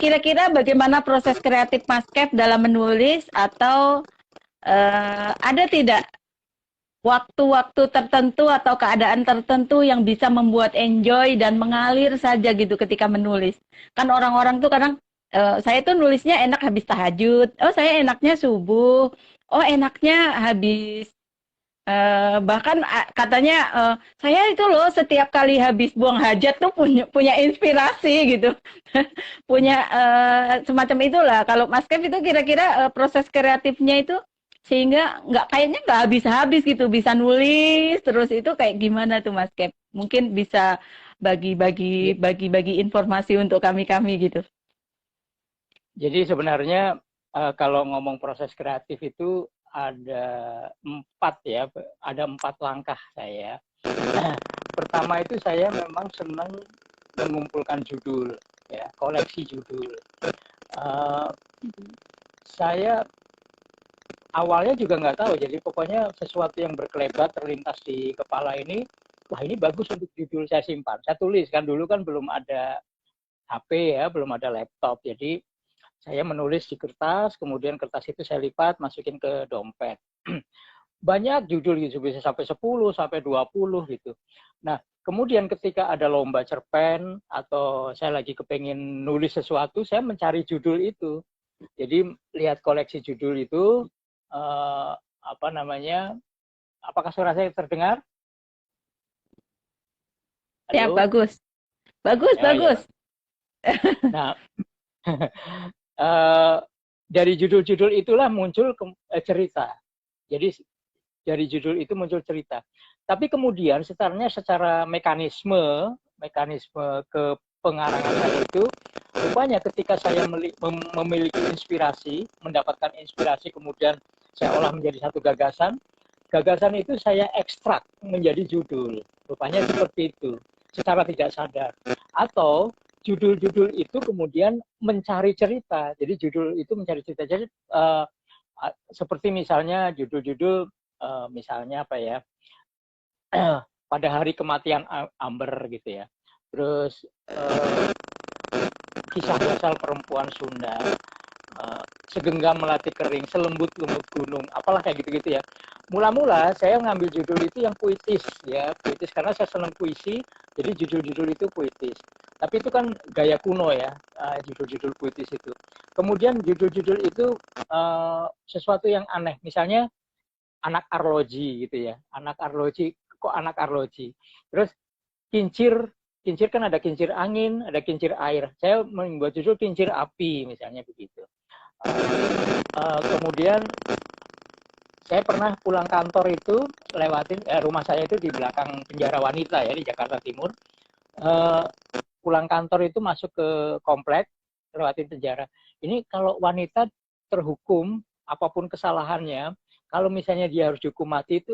Kira-kira bagaimana proses kreatif Mas Kev dalam menulis atau ada tidak waktu-waktu tertentu atau keadaan tertentu yang bisa membuat enjoy dan mengalir saja gitu ketika menulis. Kan orang-orang tuh kadang saya tuh nulisnya enak habis tahajud. Oh, saya enaknya subuh. Oh, enaknya habis bahkan katanya saya itu loh setiap kali habis buang hajat tuh punya punya inspirasi gitu. Punya semacam itulah. Kalau Mas Kev itu kira-kira proses kreatifnya itu sehingga nggak kayaknya nggak habis-habis gitu, bisa nulis terus itu kayak gimana tuh Mas Kev? Mungkin bisa Ya, bagi-bagi informasi untuk kami-kami gitu. jadi sebenarnya kalau ngomong proses kreatif itu ada empat ya, ada empat langkah saya. Pertama itu saya memang senang mengumpulkan judul, ya, koleksi judul. Uh, saya awalnya juga nggak tahu, jadi pokoknya sesuatu yang berkelebat terlintas di kepala ini, wah ini bagus untuk judul, saya simpan. Saya tulis, kan dulu kan belum ada HP ya, belum ada laptop, jadi saya menulis di kertas, kemudian kertas itu saya lipat, masukin ke dompet. Banyak judul gitu, bisa sampai 10, sampai 20 gitu. Nah, kemudian ketika ada lomba cerpen, atau saya lagi kepengen nulis sesuatu, saya mencari judul itu. Jadi, lihat koleksi judul itu, apa namanya, apakah suara saya terdengar? Ya, Halo? bagus. Bagus, Ya, ya. bagus. Nah, eh, dari judul-judul itulah muncul cerita. Jadi dari judul itu muncul cerita. Tapi kemudian secara mekanisme ke pengarangan saya itu, rupanya ketika saya memiliki inspirasi, mendapatkan inspirasi, kemudian saya olah menjadi satu gagasan, gagasan itu saya ekstrak menjadi judul. Rupanya seperti itu, secara tidak sadar. Atau judul-judul itu kemudian mencari cerita. Jadi judul itu mencari cerita. Jadi seperti misalnya judul-judul, misalnya apa ya, pada hari kematian Amber gitu ya. Terus kisah asal perempuan Sunda, segenggam melati kering, selembut-lembut gunung, apalah kayak gitu-gitu ya. Mula-mula saya ngambil judul itu yang puitis ya, puitis karena saya senang puisi, jadi judul-judul itu puitis. Tapi itu kan gaya kuno ya, judul-judul puitis itu. Kemudian judul-judul itu sesuatu yang aneh, misalnya anak arloji gitu ya, anak arloji, kok anak arloji. Terus kincir, kincir kan ada kincir angin, ada kincir air. Saya membuat judul kincir api misalnya begitu. Kemudian saya pernah pulang kantor itu lewatin, rumah saya itu di belakang penjara wanita ya di Jakarta Timur. Uh, Pulang kantor itu masuk ke komplek, lewatin penjara. Ini kalau wanita terhukum apapun kesalahannya, kalau misalnya dia harus dihukum mati itu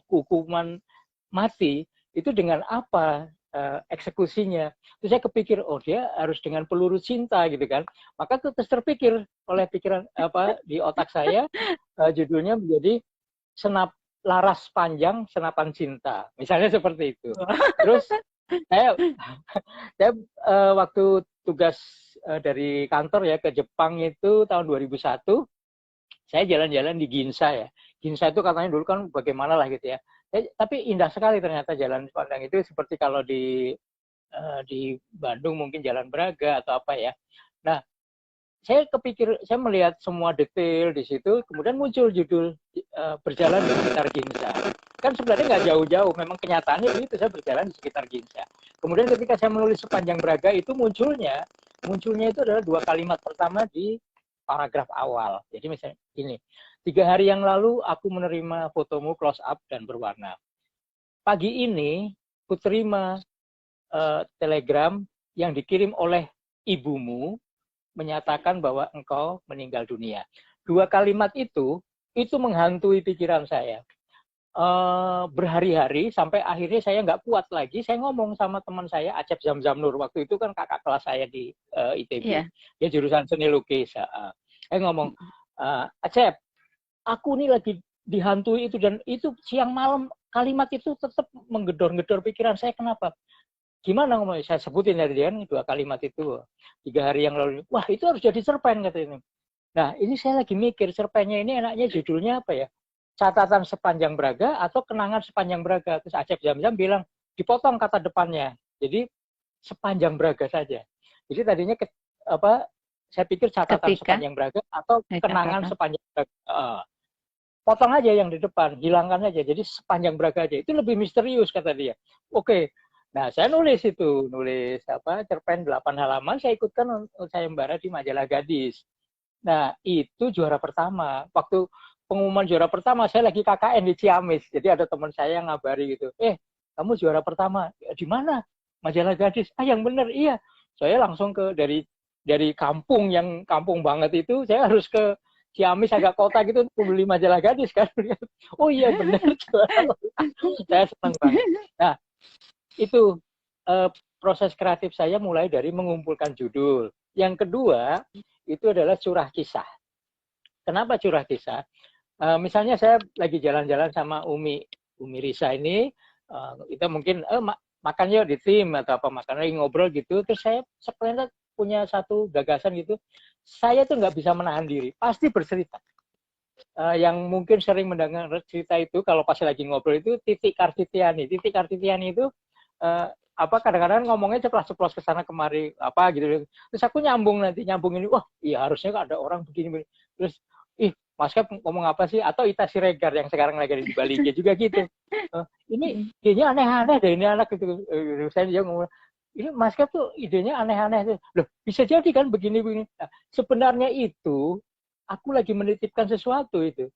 hukuman mati itu dengan apa eksekusinya. Terus saya kepikir, oh dia harus dengan peluru cinta gitu kan. Maka terus terpikir oleh pikiran apa di otak saya, judulnya menjadi senap laras panjang senapan cinta. Misalnya seperti itu. Terus saya saya waktu tugas dari kantor ya ke Jepang itu tahun 2001, saya jalan-jalan di Ginza ya. Ginza itu katanya dulu kan bagaimana lah gitu ya. Tapi indah sekali ternyata jalan pandang itu, seperti kalau di Bandung mungkin Jalan Braga atau apa ya. Nah, saya kepikir, saya melihat semua detail di situ, kemudian muncul judul berjalan di sekitar Ginza. Kan sebenarnya nggak jauh-jauh, memang kenyataannya begitu, saya berjalan di sekitar Ginza. Kemudian ketika saya menulis sepanjang Braga itu munculnya itu adalah dua kalimat pertama di paragraf awal. Jadi misalnya ini, 3 hari yang lalu aku menerima fotomu close up dan berwarna. Pagi ini ku terima telegram yang dikirim oleh ibumu menyatakan bahwa engkau meninggal dunia. Dua kalimat itu menghantui pikiran saya. Berhari-hari sampai akhirnya saya nggak kuat lagi. Saya ngomong sama teman saya, Acep Zamzam Nur. Waktu itu kan kakak kelas saya di ITB. Iya. Dia jurusan seni lukis. Saya ngomong, Acep, aku nih lagi dihantui itu, dan itu siang malam kalimat itu tetap menggedor-gedor pikiran saya. Kenapa? gimana ngomong? Saya sebutin dari dia kan 2 kalimat itu. 3 hari yang lalu. Wah, itu harus jadi cerpen kata ini. Nah, ini saya lagi mikir cerpennya ini enaknya judulnya apa ya? Catatan sepanjang Braga atau kenangan sepanjang Braga. Terus Acep Zam-Zam bilang dipotong kata depannya. Jadi sepanjang Braga saja. Jadi tadinya saya pikir catatan Ketika sepanjang Braga atau kenangan catatan. sepanjang Braga. Potong aja yang di depan, hilangkan aja. Jadi sepanjang Braga aja. Itu lebih misterius kata dia. Oke. Nah, saya nulis cerpen 8 halaman, saya ikutkan sayembara di majalah Gadis. Nah, itu juara pertama. Waktu pengumuman juara pertama, saya lagi KKN di Ciamis. Jadi ada teman saya yang ngabari gitu. Kamu juara pertama. Di mana? Majalah Gadis. Yang benar. Iya. Saya langsung dari kampung yang kampung banget itu, saya harus ke Ciamis agak kota gitu untuk beli majalah Gadis kan. Oh iya benar. Saya senang banget. Nah, itu proses kreatif saya mulai dari mengumpulkan judul. Yang kedua, itu adalah curah kisah. Kenapa curah kisah? Misalnya saya lagi jalan-jalan sama Umi Risa ini, kita mungkin makan yuk di tim atau apa, makan lagi ngobrol gitu, terus saya sebenarnya punya satu gagasan gitu, saya tuh nggak bisa menahan diri, pasti bercerita. Yang mungkin sering mendengar cerita itu kalau pas lagi ngobrol itu Titik Kartitiani. Titik Kartitiani itu kadang-kadang ngomongnya ceplos-ceplos ke sana kemari apa gitu. Terus aku nyambung ini, wah iya harusnya ada orang begini. Terus Mas Kep ngomong apa sih? Atau Ita Siregar yang sekarang lagi di Bali juga gitu. Ini idenya aneh-aneh deh ini anak gitu. Saya dia ngomong, ini Mas Kep tuh idenya aneh-aneh. Loh, bisa jadi kan begini-begini. Nah, sebenarnya itu aku lagi menitipkan sesuatu itu.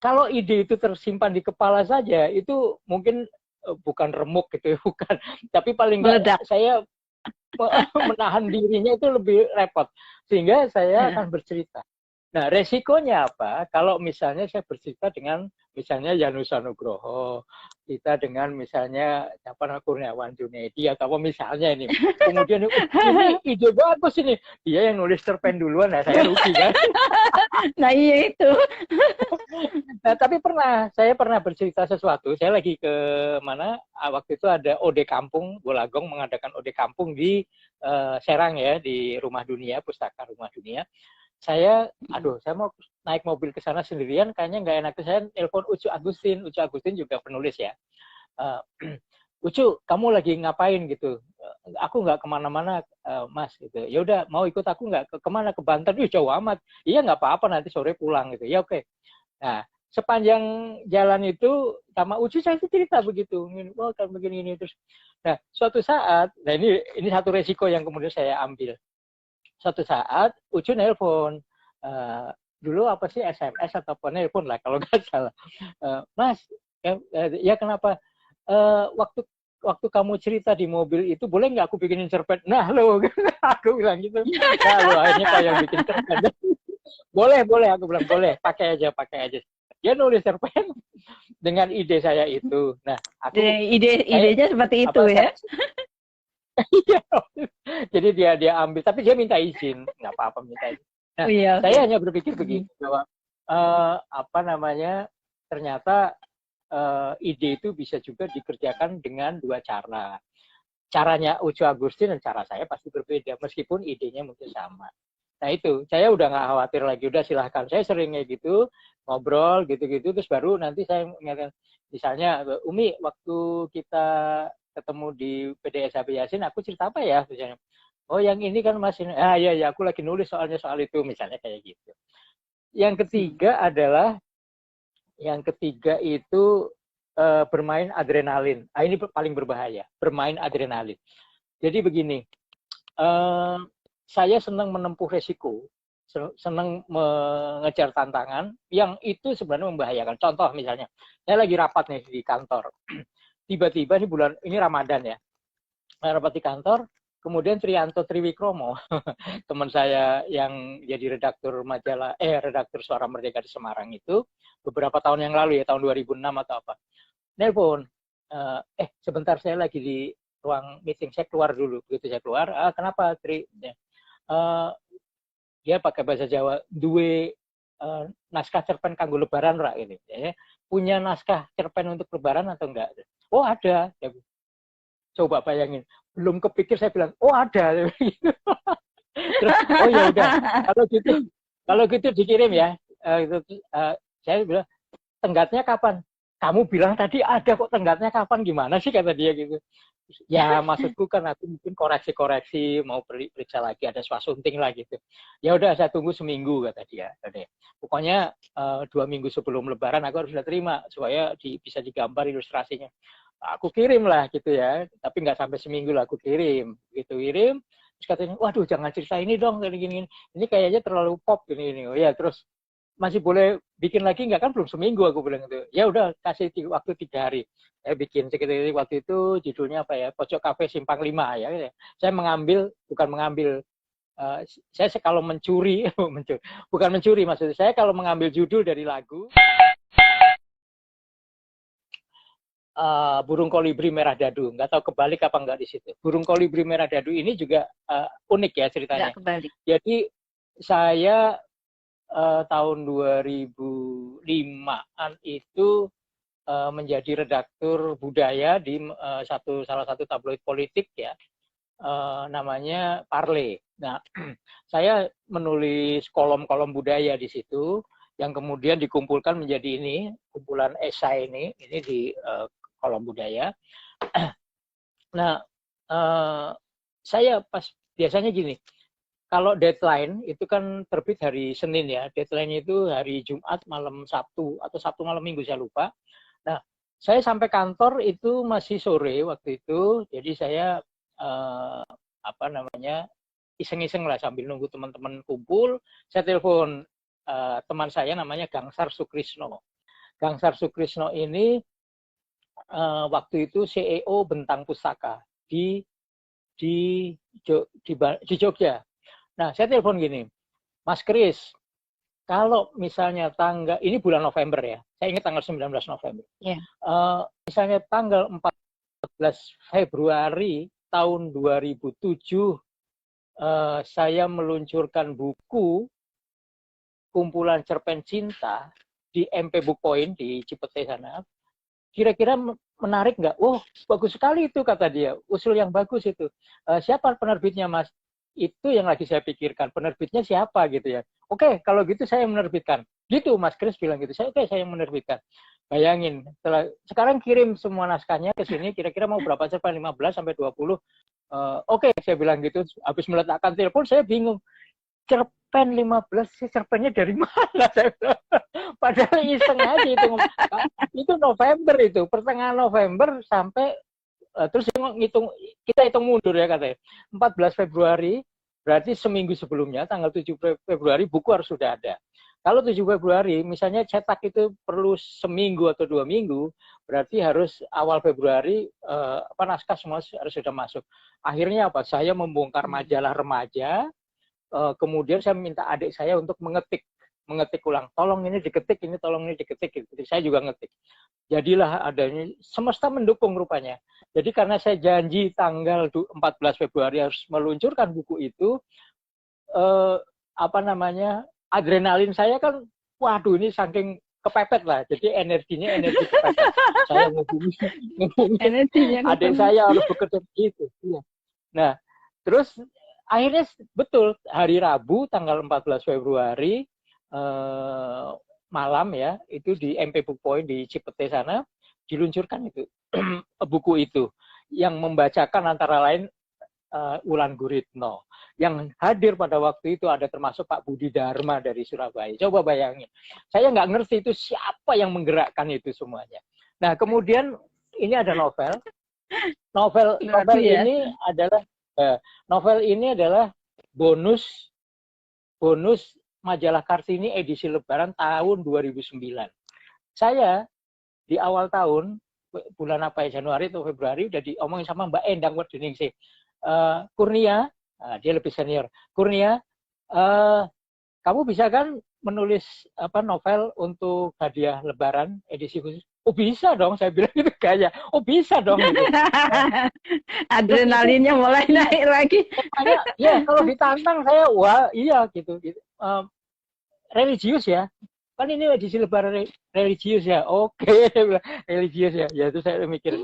Kalau ide itu tersimpan di kepala saja, itu mungkin bukan remuk gitu ya, bukan. Tapi paling nggak saya menahan dirinya itu lebih repot. Sehingga saya akan bercerita. Nah, resikonya apa? Kalau misalnya saya bercerita dengan misalnya Yanusa Nugroho, kita dengan misalnya Kurniawan Junedi atau apa misalnya ini. Kemudian ini ide bagus ini. Dia yang nulis cerpen duluan, nah saya rugi kan. Nah iya itu. Nah, tapi saya pernah bercerita sesuatu. Saya lagi ke mana? Waktu itu ada Ode Kampung, Golagong mengadakan Ode Kampung di Serang ya, di Rumah Dunia, Pustaka Rumah Dunia. Saya mau naik mobil ke sana sendirian, kayaknya nggak enak. Saya telepon Ucu Agustin juga penulis ya. Ucu, kamu lagi ngapain gitu? Aku nggak kemana-mana, Mas. Gitu. Ya udah, mau ikut aku nggak kemana? Ke Banten? Jauh amat. Iya nggak apa-apa, nanti sore pulang gitu. Ya oke. Nah, sepanjang jalan itu sama Ucu saya cerita begitu. Oh, kan begini ini terus. Nah, suatu saat, ini satu resiko yang kemudian saya ambil. Suatu saat Ucu nelpon, dulu apa sih SMS atau nelpon lah kalau nggak salah, Mas, ya kenapa, waktu kamu cerita di mobil itu boleh nggak aku bikinin cerpen? Nah lo, aku bilang gitu. Nah lo akhirnya kau yang bikin cerpen. boleh aku bilang boleh, pakai aja. Dia nulis cerpen dengan ide saya itu. Nah idenya seperti itu ya. Jadi dia ambil, tapi dia minta izin, nggak apa-apa minta izin. Nah, saya hanya berpikir begini bahwa ternyata ide itu bisa juga dikerjakan dengan 2 cara. Caranya Ucu Agustin dan cara saya pasti berbeda, meskipun idenya mungkin sama. Nah itu, saya udah nggak khawatir lagi, udah silahkan. Saya sering kayak gitu, ngobrol gitu-gitu, terus baru nanti saya ingatkan, misalnya, Umi, waktu kita ketemu di PDSHB Yasin, aku cerita apa ya? Misalnya, oh yang ini kan Mas ini, iya, aku lagi nulis soal itu, misalnya kayak gitu. Yang ketiga itu bermain adrenalin. Ini paling berbahaya, bermain adrenalin. Jadi begini, saya senang menempuh resiko, senang mengejar tantangan yang itu sebenarnya membahayakan. Contoh misalnya, saya lagi rapat nih di kantor. Tiba-tiba ini Ramadan ya, rapat di kantor, kemudian Trianto Triwikromo, teman saya yang jadi redaktur Suara Merdeka di Semarang itu, beberapa tahun yang lalu ya, tahun 2006 atau apa, nelpon, sebentar saya lagi di ruang meeting, saya keluar dulu. Begitu saya keluar, kenapa Tri? Dia pakai bahasa Jawa, duwe naskah cerpen kanggo lebaran rak ini. Punya naskah cerpen untuk lebaran atau enggak? Oh ada. Coba bayangin, belum kepikir saya bilang, oh ada. Terus, oh ya udah, kalau gitu dikirim ya. Saya bilang, tenggatnya kapan? Kamu bilang tadi ada kok, tenggatnya kapan, gimana sih, kata dia gitu. Ya maksudku kan aku mungkin koreksi-koreksi, mau periksa lagi, ada swastunting lah gitu. Ya udah, saya tunggu seminggu, kata dia. Pokoknya 2 minggu sebelum Lebaran aku harus sudah terima supaya bisa digambar ilustrasinya. Aku kirim lah gitu ya, tapi nggak sampai seminggu lah aku kirim, gitu kirim. Terus katanya, waduh jangan cerita ini dong, gini. Ini kayaknya terlalu pop ini. Oh ya, terus masih boleh bikin lagi nggak, kan belum seminggu, aku bilang itu. Ya udah, kasih waktu 3 hari. Saya bikin sekitar waktu itu judulnya apa ya, Pojok Kafe Simpang 5 ya. Saya bukan mengambil, saya kalau mencuri, bukan mencuri maksudnya, saya kalau mengambil judul dari lagu, Burung Kolibri Merah Dadu, nggak tahu kebalik apa nggak di situ. Burung Kolibri Merah Dadu ini juga unik ya ceritanya. Nggak kebalik. Jadi saya tahun 2005-an itu menjadi redaktur budaya di salah satu tabloid politik ya, namanya Parle. Nah, saya menulis kolom-kolom budaya di situ yang kemudian dikumpulkan menjadi ini, kumpulan esai ini di kolom budaya. Nah, saya biasanya gini, kalau deadline itu kan terbit hari Senin ya, deadline itu hari Jumat malam Sabtu atau Sabtu malam Minggu, saya lupa. Nah, saya sampai kantor itu masih sore waktu itu, jadi saya iseng-iseng lah sambil nunggu teman-teman kumpul, saya telepon teman saya namanya Gangsar Sukrisno. Gangsar Sukrisno ini waktu itu CEO Bentang Pustaka di Jogja. Nah, saya telepon gini, Mas Kris, kalau misalnya ini bulan November ya, saya ingat tanggal 19 November. Yeah. Misalnya tanggal 14 Februari tahun 2007, saya meluncurkan buku kumpulan cerpen cinta di MP Book Point di Cipete sana. Kira-kira menarik nggak? Oh, bagus sekali itu, kata dia. Usul yang bagus itu. Siapa penerbitnya, Mas? Itu yang lagi saya pikirkan. Penerbitnya siapa gitu ya. Oke, kalau gitu saya menerbitkan. Gitu Mas Kris bilang gitu. Saya menerbitkan. Bayangin, sekarang kirim semua naskahnya ke sini, kira-kira mau berapa cerpen? 15 sampai 20. Oke, saya bilang gitu. Habis meletakkan telepon, saya bingung. Cerpen 15, cerpennya dari mana? Saya bilang. Padahal iseng aja itu. Itu November itu, pertengahan November sampai terus kita hitung mundur ya katanya. 14 Februari berarti seminggu sebelumnya, tanggal 7 Februari buku harus sudah ada. Kalau 7 Februari misalnya cetak itu perlu seminggu atau 2 minggu, berarti harus awal Februari naskah semua harus sudah masuk. Akhirnya apa? Saya membongkar majalah remaja, kemudian saya minta adik saya untuk mengetik ulang. Tolong ini diketik, tolong ini diketik. Jadi saya juga ngetik. Jadilah adanya, semesta mendukung rupanya. Jadi karena saya janji tanggal 14 Februari harus meluncurkan buku itu, adrenalin saya kan, waduh ini saking kepepet lah. Jadi energinya energi kepepet. Saya ngomongin adik saya harus bekerja gitu. Nah, terus akhirnya betul hari Rabu tanggal 14 Februari malam ya, itu di MP Book Point di Cipete sana diluncurkan itu buku itu, yang membacakan antara lain Wulan Guritno. Yang hadir pada waktu itu ada termasuk Pak Budi Dharma dari Surabaya. Coba bayangin, saya nggak ngerti itu siapa yang menggerakkan itu semuanya. Nah kemudian ini ada novel ini adalah bonus majalah Kartini edisi Lebaran tahun 2009. Saya di awal tahun, bulan apa ya, Januari atau Februari, udah diomongin sama Mbak Endang Werdeningsih. Kurnia, dia lebih senior. Kurnia, kamu bisa kan menulis novel untuk hadiah Lebaran edisi khusus? Oh bisa dong, saya bilang gitu kayak. Oh bisa dong. Gitu. Adrenalinnya mulai naik lagi. Ya kalau ditantang saya, wah iya gitu. Religius ya, kan ini edisi Lebaran religius ya. Oke, religius ya. Ya itu saya mikir.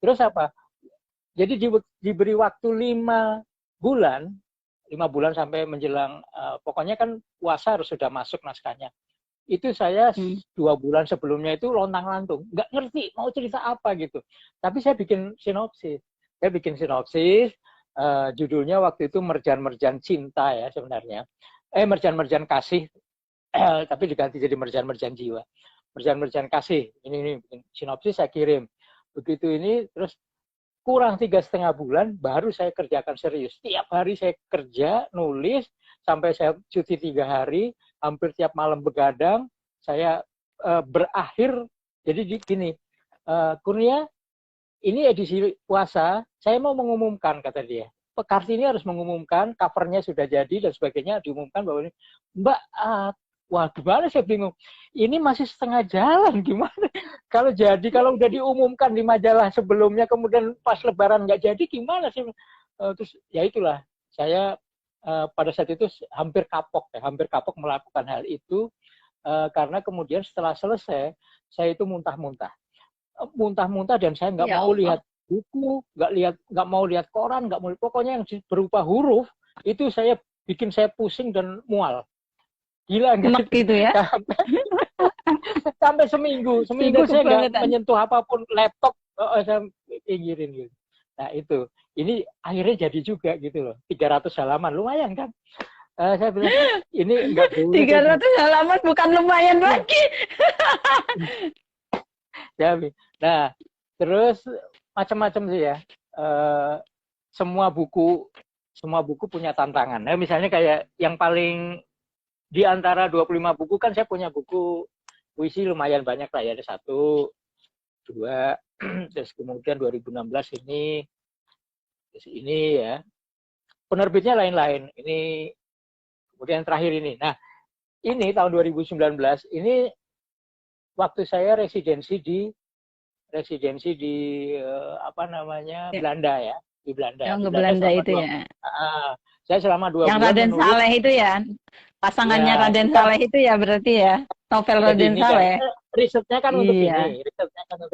Terus apa? Jadi diberi waktu 5 bulan, 5 bulan sampai menjelang, pokoknya kan puasa harus sudah masuk naskahnya. Itu saya 2 bulan sebelumnya itu lontang-lantung, nggak ngerti mau cerita apa gitu. Tapi saya bikin sinopsis. Judulnya waktu itu Merjan-Merjan Cinta ya sebenarnya. Merjan-Merjan Kasih, tapi diganti jadi Merjan-Merjan Jiwa. Merjan-Merjan Kasih, ini sinopsis saya kirim. Begitu ini, terus kurang 3,5 bulan baru saya kerjakan serius. Tiap hari saya kerja, nulis, sampai saya cuti 3 hari, hampir tiap malam begadang, saya berakhir, jadi gini, Kurnia, ini edisi puasa, saya mau mengumumkan, kata dia. Kartini harus mengumumkan, covernya sudah jadi, dan sebagainya, diumumkan bahwa ini, Mbak, wah gimana saya bingung, ini masih setengah jalan, gimana? Kalau udah diumumkan di majalah sebelumnya, kemudian pas lebaran nggak jadi, gimana sih? Terus ya itulah, saya pada saat itu hampir kapok melakukan hal itu, karena kemudian setelah selesai, saya itu muntah-muntah, dan saya nggak mau lihat buku, nggak mau lihat koran, pokoknya yang berupa huruf itu bikin saya pusing dan mual. Gila nggak gitu ya? Sampai seminggu saya nggak menyentuh apapun laptop, saya pinggirin gitu. Nah itu, ini akhirnya jadi juga gitu loh, 300 halaman, lumayan kan? Saya bilang ini nggak boleh. 300 halaman bukan lumayan lagi. Nah, terus macam-macam sih ya. Semua buku punya tantangan. Nah, misalnya kayak yang paling di antara 25 buku kan saya punya buku puisi lumayan banyak lah ya. Ada 1, 2, terus kemudian 2016 ini ya. Penerbitnya lain-lain. Ini kemudian yang terakhir ini. Nah, ini tahun 2019 ini waktu saya residensi di Belanda ya, di Belanda. Yang ke Belanda itu ya. Saya selama 2 bulan. Yang Raden Saleh itu ya, pasangannya ya, Raden Saleh itu ya berarti ya, novel Raden Saleh. Kan, risetnya kan untuk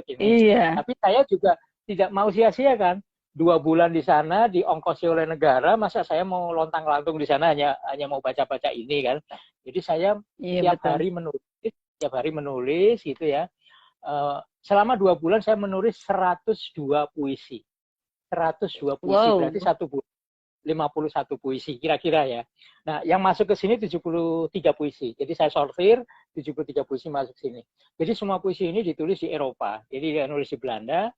ini, Iya. Tapi saya juga tidak mau sia-sia kan. 2 bulan di sana diongkosi oleh negara, masa saya mau lontang-lantung di sana hanya mau baca-baca ini kan. Jadi saya tiap hari menulis gitu ya. Selama 2 bulan saya menulis 102 puisi. 102 puisi berarti 1 bulan 51 puisi kira-kira ya. Nah, yang masuk ke sini 73 puisi. Jadi saya sortir 73 puisi masuk sini. Jadi semua puisi ini ditulis di Eropa. Jadi dia nulis di Belanda,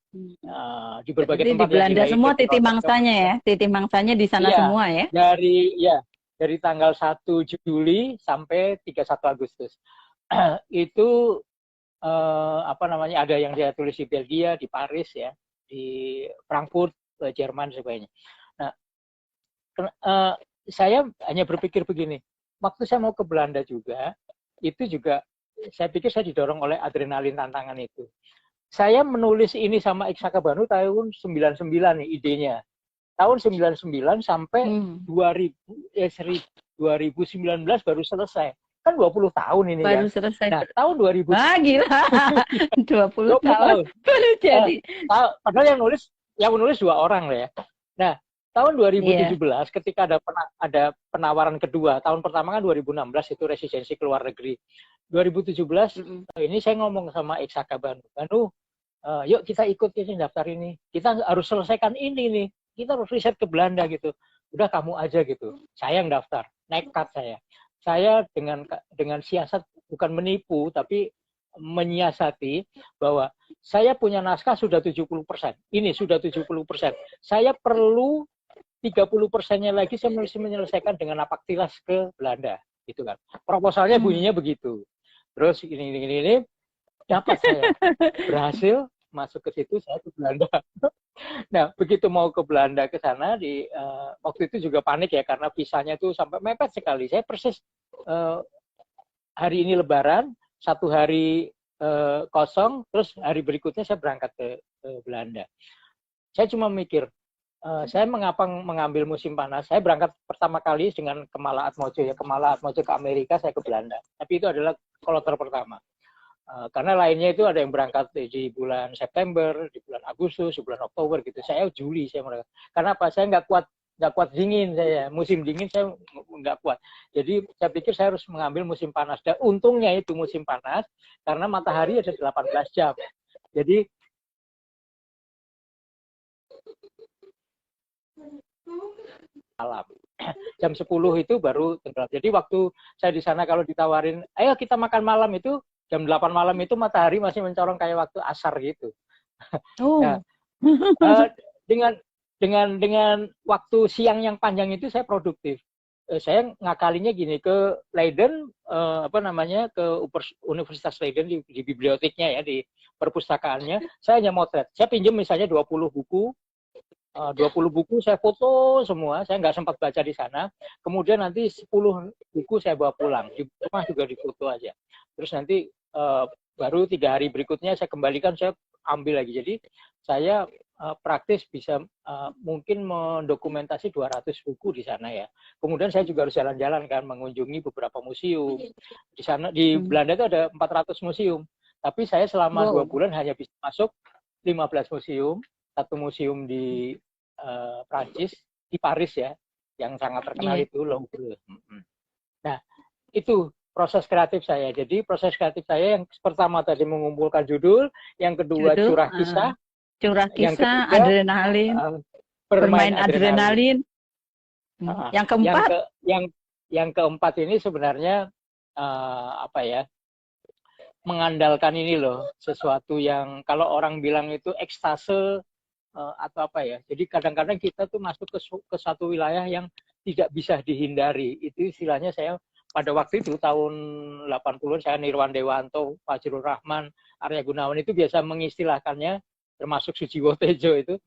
di berbagai tempat. Di Belanda semua titik mangsanya ya. Titik mangsanya di sana semua ya. Dari tanggal 1 Juli sampai 31 Agustus. Itu ada yang dia tulis di Belgia, di Paris ya, di Frankfurt, Jerman sebagainya. Nah, saya hanya berpikir begini, waktu saya mau ke Belanda juga, itu juga saya pikir saya didorong oleh adrenalin tantangan itu. Saya menulis ini sama Iksaka Banu tahun 99 nih idenya. Tahun 99 sampai 2019 baru selesai. Kan 20 tahun ini baru kan. Selesai. Nah, tahun 2000. Gila. 20 tahun. Baru jadi. Padahal yang menulis 2 orang lah ya. Nah, tahun 2017 ketika ada penawaran kedua, tahun pertama kan 2016 itu residensi ke luar negeri. 2017 ini saya ngomong sama Iksaka Banu, yuk kita ikut ini daftar ini. Kita harus selesaikan ini nih. Kita harus riset ke Belanda gitu. Udah kamu aja gitu. Saya yang daftar. Nekat saya. Saya dengan siasat bukan menipu tapi menyiasati bahwa saya punya naskah sudah 70%. Ini sudah 70%. Saya perlu 30%-nya lagi saya menyelesaikan dengan napak tilas ke Belanda, gitu kan. Proposalnya bunyinya begitu. Terus ini dapat saya berhasil masuk ke situ, saya ke Belanda. Nah, begitu mau ke Belanda ke sana waktu itu juga panik ya karena visanya tuh sampai mepet sekali. Saya persis hari ini Lebaran, 1 hari kosong, terus hari berikutnya saya berangkat ke Belanda. Saya cuma mikir, saya mengapa mengambil musim panas? Saya berangkat pertama kali dengan Kemala Atmojo ya, Kemala Atmojo ke Amerika, saya ke Belanda. Tapi itu adalah kloter pertama. Karena lainnya itu ada yang berangkat di bulan September, di bulan Agustus, di bulan Oktober gitu. Saya Juli saya berangkat. Karena apa? Saya nggak kuat dingin saya. Musim dingin saya nggak kuat. Jadi saya pikir saya harus mengambil musim panas. Dan untungnya itu musim panas karena matahari ada 18 jam. Jadi malam. Jam 10 itu baru tenggelam. Jadi waktu saya di sana kalau ditawarin, ayo kita makan malam itu, jam 8 malam itu matahari masih mencorong kayak waktu asar gitu. Nah, Oh. dengan dengan waktu siang yang panjang itu saya produktif. Saya ngakalinya gini ke Leiden, apa namanya, ke Universitas Leiden di biblioteknya ya, di perpustakaannya, saya hanya motret. Saya pinjam misalnya 20 buku, 20 buku saya foto semua, saya nggak sempat baca di sana. Kemudian nanti 10 buku saya bawa pulang, di rumah juga difoto aja. Terus nanti baru 3 hari berikutnya saya kembalikan, saya ambil lagi. Jadi saya praktis bisa mungkin mendokumentasi 200 buku di sana ya. Kemudian saya juga harus jalan-jalan kan, mengunjungi beberapa museum. Di sana di Belanda itu ada 400 museum. Tapi saya selama 2 bulan hanya bisa masuk 15 museum. Satu museum di Prancis, di Paris ya, yang sangat terkenal itu Louvre. Nah, itu proses kreatif saya. Jadi proses kreatif saya yang pertama tadi mengumpulkan judul, yang kedua curah kisah, yang ketiga adrenalin, bermain adrenalin. Yang keempat, yang keempat ini sebenarnya apa ya? Mengandalkan ini loh, sesuatu yang kalau orang bilang itu ekstase atau apa ya. Jadi kadang-kadang kita tuh masuk ke satu wilayah yang tidak bisa dihindari. Itu istilahnya saya pada waktu itu tahun 80-an saya Nirwan Dewanto, Fajrul Rahman, Arya Gunawan itu biasa mengistilahkannya, termasuk Sujiwo Tejo itu,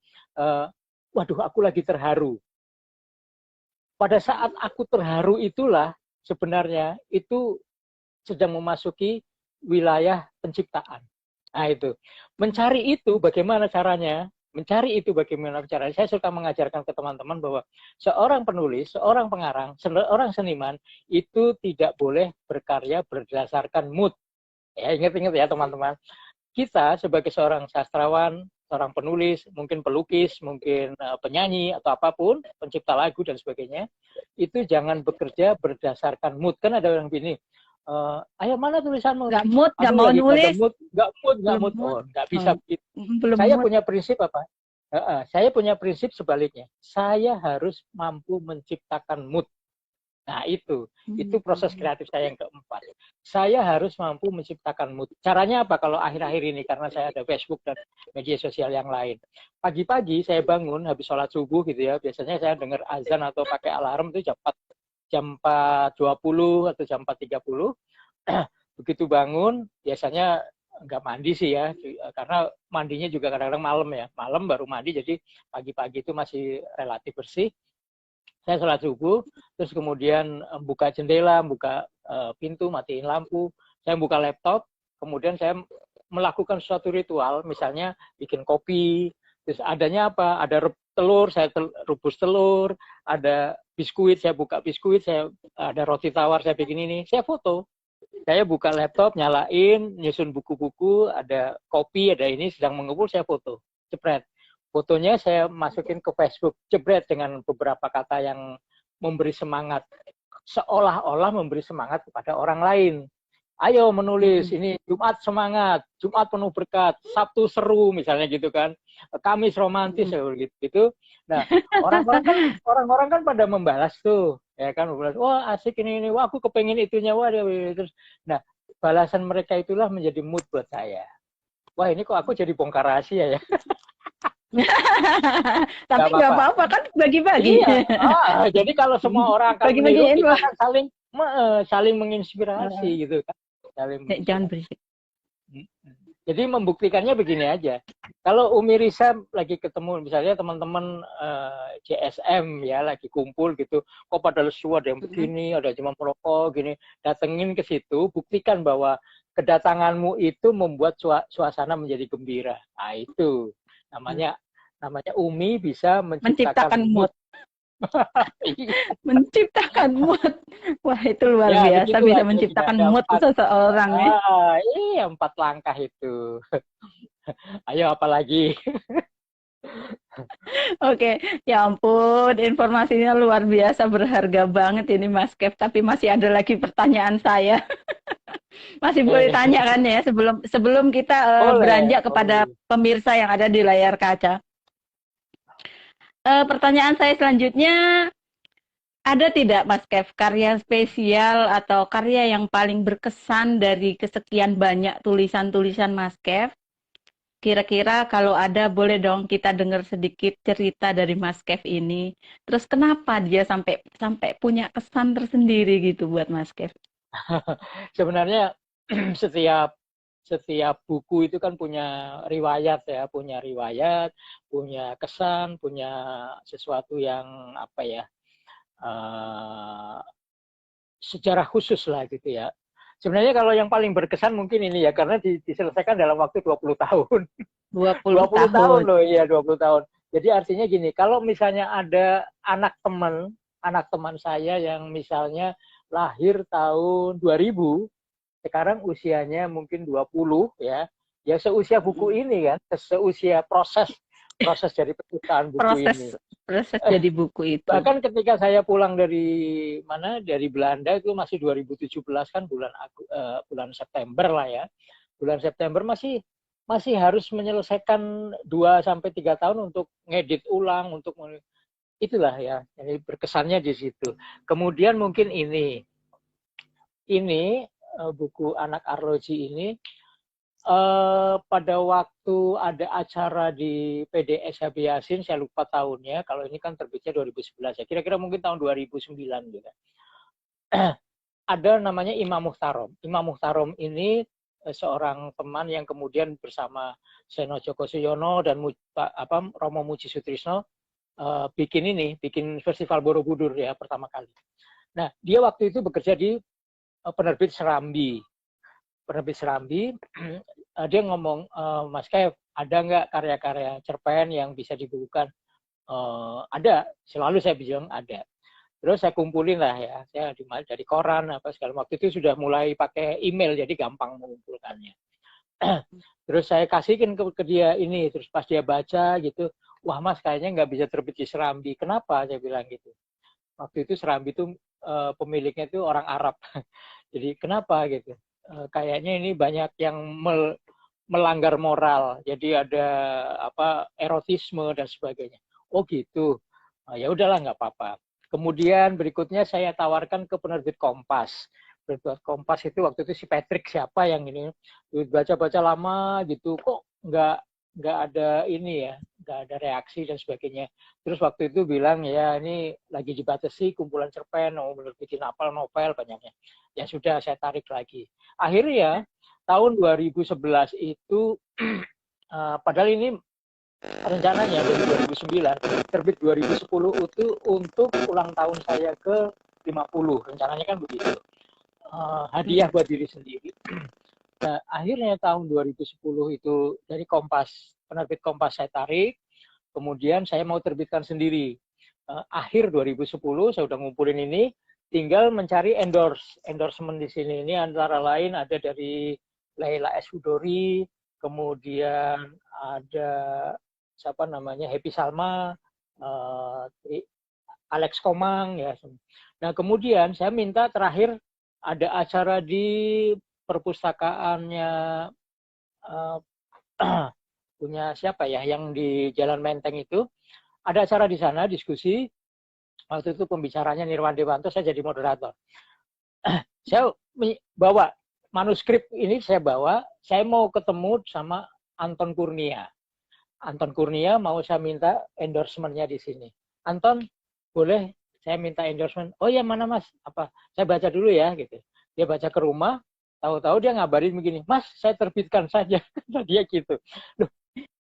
waduh aku lagi terharu. Pada saat aku terharu itulah sebenarnya itu sedang memasuki wilayah penciptaan. Nah itu, mencari itu bagaimana caranya? Mencari itu bagaimana caranya? Saya suka mengajarkan ke teman-teman bahwa seorang penulis, seorang pengarang, seorang seniman itu tidak boleh berkarya berdasarkan mood. Ya, ingat-ingat ya teman-teman. Kita sebagai seorang sastrawan, seorang penulis, mungkin pelukis, mungkin penyanyi atau apapun, pencipta lagu dan sebagainya, itu jangan bekerja berdasarkan mood. Kan ada yang gini, ayo mana tulisanmu? Nggak mood, nggak mau nulis. Nggak mood. Oh, nggak bisa begitu. Saya punya prinsip apa? Saya punya prinsip sebaliknya. Saya harus mampu menciptakan mood. Nah itu proses kreatif saya yang keempat. Saya harus mampu menciptakan mood. Caranya apa kalau akhir-akhir ini? Karena saya ada Facebook dan media sosial yang lain. Pagi-pagi saya bangun habis sholat subuh gitu ya. Biasanya saya dengar azan atau pakai alarm itu jam 4.20 atau jam 4.30. Begitu bangun, biasanya nggak mandi sih ya, karena mandinya juga kadang-kadang malam ya. Malam baru mandi, jadi pagi-pagi itu masih relatif bersih. Saya sholat subuh, terus kemudian buka jendela, buka pintu, matiin lampu. Saya buka laptop, kemudian saya melakukan suatu ritual, misalnya bikin kopi, terus adanya apa? Ada telur, saya rebus telur, ada biskuit, saya buka biskuit, saya ada roti tawar, saya bikin ini, saya foto. Saya buka laptop, nyalain, nyusun buku-buku, ada kopi, ada ini, sedang mengumpul, saya foto, jepret. Fotonya saya masukin ke Facebook, jepret dengan beberapa kata yang memberi semangat, seolah-olah memberi semangat kepada orang lain. Ayo menulis, ini Jumat semangat, Jumat penuh berkat, Sabtu seru misalnya gitu kan, Kamis romantis gitu. Nah orang-orang kan pada membalas tuh, ya kan, wah asik ini, wah aku kepengen itunya, wah terus. Nah balasan mereka itulah menjadi mood buat saya. Wah ini kok aku jadi bongkar rahasia ya. Tapi nggak apa-apa kan bagi-bagi. Iya. Jadi kalau semua orang akan meniru, kita kan saling menginspirasi gitu kan. Jangan berisik. Jadi membuktikannya begini aja. Kalau Umi Risa lagi ketemu misalnya teman-teman JSM ya lagi kumpul gitu, kok pada lesu, ada yang begini, ada cuma merokok gini, datengin ke situ, buktikan bahwa kedatanganmu itu membuat suasana menjadi gembira. Nah itu namanya Umi bisa menciptakan mood. Menciptakan mood. Wah, itu luar Ya, biasa begitulah bisa dia sudah menciptakan ada mood empat. seseorang ya. Iya, 4 langkah itu. Ayo apalagi. Oke, ya ampun, informasinya luar biasa berharga banget ini Mas Kev. Tapi masih ada lagi pertanyaan saya. Masih boleh tanya kan ya sebelum sebelum kita Boleh, beranjak kepada boleh. pemirsa yang ada di layar kaca. Pertanyaan saya selanjutnya, ada tidak Mas Kev karya spesial atau karya yang paling berkesan dari kesekian banyak tulisan-tulisan Mas Kev? Kira-kira kalau ada boleh dong kita dengar sedikit cerita dari Mas Kev ini. Terus kenapa dia sampai sampai punya kesan tersendiri gitu buat Mas Kev? Sebenarnya setiap setiap buku itu kan punya riwayat ya, punya kesan, punya sesuatu yang apa ya, uh, sejarah khusus lah gitu ya. Sebenarnya kalau yang paling berkesan mungkin ini ya, karena diselesaikan dalam waktu 20 tahun. 20 20 tahun tahun. loh, iya 20 tahun. Jadi artinya gini, kalau misalnya ada anak teman saya yang misalnya lahir tahun 2000, sekarang usianya mungkin 20 ya. Ya seusia buku ini kan, seusia proses proses dari penciptaan buku Proses ini. proses jadi buku itu. Bahkan ketika saya pulang dari Belanda itu masih 2017 kan bulan September lah ya. Bulan September masih masih harus menyelesaikan 2 sampai 3 tahun untuk ngedit ulang, untuk itulah ya. Jadi berkesannya di situ. Kemudian mungkin ini buku Anak Arloji ini pada waktu ada acara di PDS Habib Yasin, saya lupa tahunnya, kalau ini kan terbitnya 2011 ya, kira-kira mungkin tahun 2009 gitu. Ada namanya Imam Muhtarom. Imam Muhtarom ini seorang teman yang kemudian bersama Seno Joko Suyono dan Romo Muji Sutrisno bikin festival Borobudur ya pertama kali. Nah, dia waktu itu bekerja di penerbit Serambi. Dia ngomong, Mas Kev, ada nggak karya-karya cerpen yang bisa dibukukan? Ada, selalu saya bilang ada. Terus saya kumpulin lah ya, saya dari koran apa segala. Waktu itu sudah mulai pakai email, jadi gampang mengumpulkannya. Terus saya kasihkan ke dia ini, terus pas dia baca gitu, wah Mas kayaknya nggak bisa terbit di Serambi. Kenapa? Saya bilang gitu. Waktu itu Serambi itu pemiliknya itu orang Arab. Jadi kenapa gitu? Kayaknya ini banyak yang melanggar moral. Jadi ada erotisme dan sebagainya. Oh gitu. Ya udahlah nggak apa-apa. Kemudian berikutnya saya tawarkan ke penerbit Kompas. Penerbit Kompas itu waktu itu si Patrick siapa yang ini baca-baca lama gitu. Kok nggak ada ini ya, nggak ada reaksi dan sebagainya. Terus waktu itu bilang ya ini lagi dibatasi kumpulan cerpen, mau bikin novel banyaknya. Ya sudah saya tarik lagi. Akhirnya tahun 2011 itu padahal ini rencananya dari 2009 terbit 2010 itu untuk ulang tahun saya ke 50, rencananya kan begitu, hadiah buat diri sendiri. Nah, akhirnya tahun 2010 itu dari penerbit Kompas saya tarik, kemudian saya mau terbitkan sendiri. Akhir 2010 saya udah ngumpulin ini, tinggal mencari endorsement di sini. Ini antara lain ada dari Laila S. Hudori, kemudian ada siapa namanya Happy Salma, Alex Komang ya. Nah kemudian saya minta terakhir ada acara di perpustakaannya punya siapa ya yang di Jalan Menteng itu, ada acara di sana diskusi. Waktu itu pembicaranya Nirwan Dewanto, saya jadi moderator. Saya bawa manuskrip ini, saya mau ketemu sama Anton Kurnia. Anton Kurnia mau saya minta endorsementnya di sini. Anton, boleh saya minta endorsement? Oh ya mana Mas? Apa? Saya baca dulu ya gitu. Dia baca ke rumah, tahu-tahu dia ngabarin begini, Mas saya terbitkan saja. Dia gitu. Loh,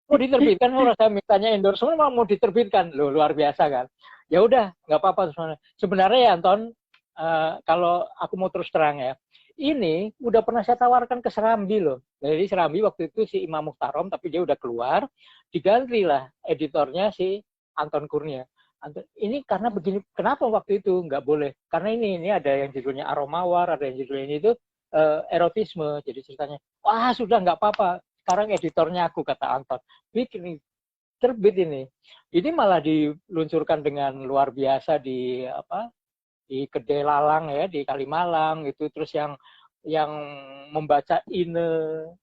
mau diterbitkan, orang saya mintanya endorsement mau diterbitkan. Loh, luar biasa kan. Ya udah, nggak apa-apa sebenarnya ya Anton, kalau aku mau terus terang ya, ini udah pernah saya tawarkan ke Serambi loh. Jadi Serambi waktu itu si Imam Muhtarom, tapi dia udah keluar, diganti lah editornya si Anton Kurnia. Ini karena begini, kenapa waktu itu nggak boleh? Karena ini ada yang judulnya aromawar, ada yang judulnya ini itu erotisme. Jadi ceritanya, wah sudah nggak apa-apa. Sekarang editornya aku, kata Anton. Bikin terbit ini. Ini malah diluncurkan dengan luar biasa di Kedai Lalang ya, di Kalimalang itu. Terus yang membaca Ine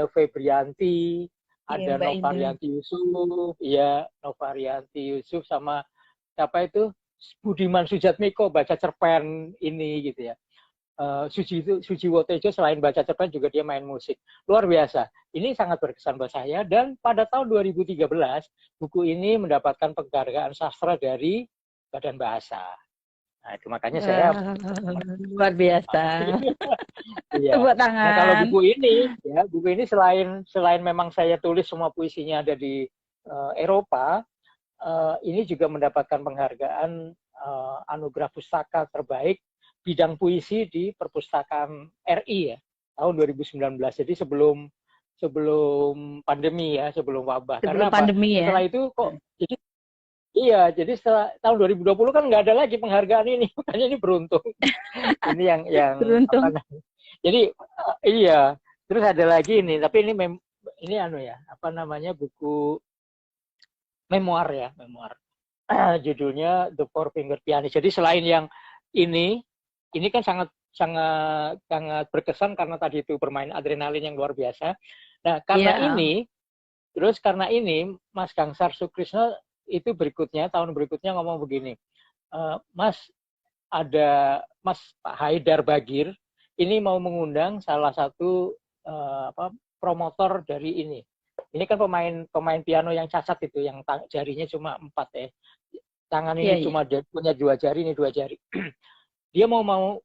Febrianti, Iya, ada Mbak Ine. Novarianti Yusuf, iya Novarianti Yusuf sama siapa itu Budiman Sujatmiko baca cerpen ini gitu ya. Suci Wotejo selain baca cerpen juga dia main musik. Luar biasa. Ini sangat berkesan buat saya dan pada tahun 2013 buku ini mendapatkan penghargaan sastra dari Badan Bahasa. Nah, itu makanya saya Luar biasa. iya. Tepuk Nah, kalau tangan. buku ini selain memang saya tulis semua puisinya ada di Eropa, ini juga mendapatkan penghargaan anugerah pustaka terbaik bidang puisi di Perpustakaan RI ya tahun 2019. Jadi sebelum pandemi ya, sebelum wabah. Sebelum Karena apa? pandemi ya. Setelah itu kok jadi setelah tahun 2020 kan nggak ada lagi penghargaan ini. Makanya ini beruntung. Ini yang apa Beruntung. namanya? Jadi iya. Terus ada lagi ini, tapi ini ini apa namanya buku memoir ya, memoir. Judulnya The Four Finger Pianist. Jadi selain yang ini kan sangat sangat sangat berkesan karena tadi itu bermain adrenalin yang luar biasa. Nah, karena ini Mas Gangsar Sukrisno itu tahun berikutnya ngomong begini, Mas Mas Pak Haidar Bagir ini mau mengundang salah satu promotor dari ini. Ini kan pemain piano yang cacat itu, yang jarinya cuma 4 ya. Tangan ini cuma punya 2 jari, ini 2 jari. Dia mau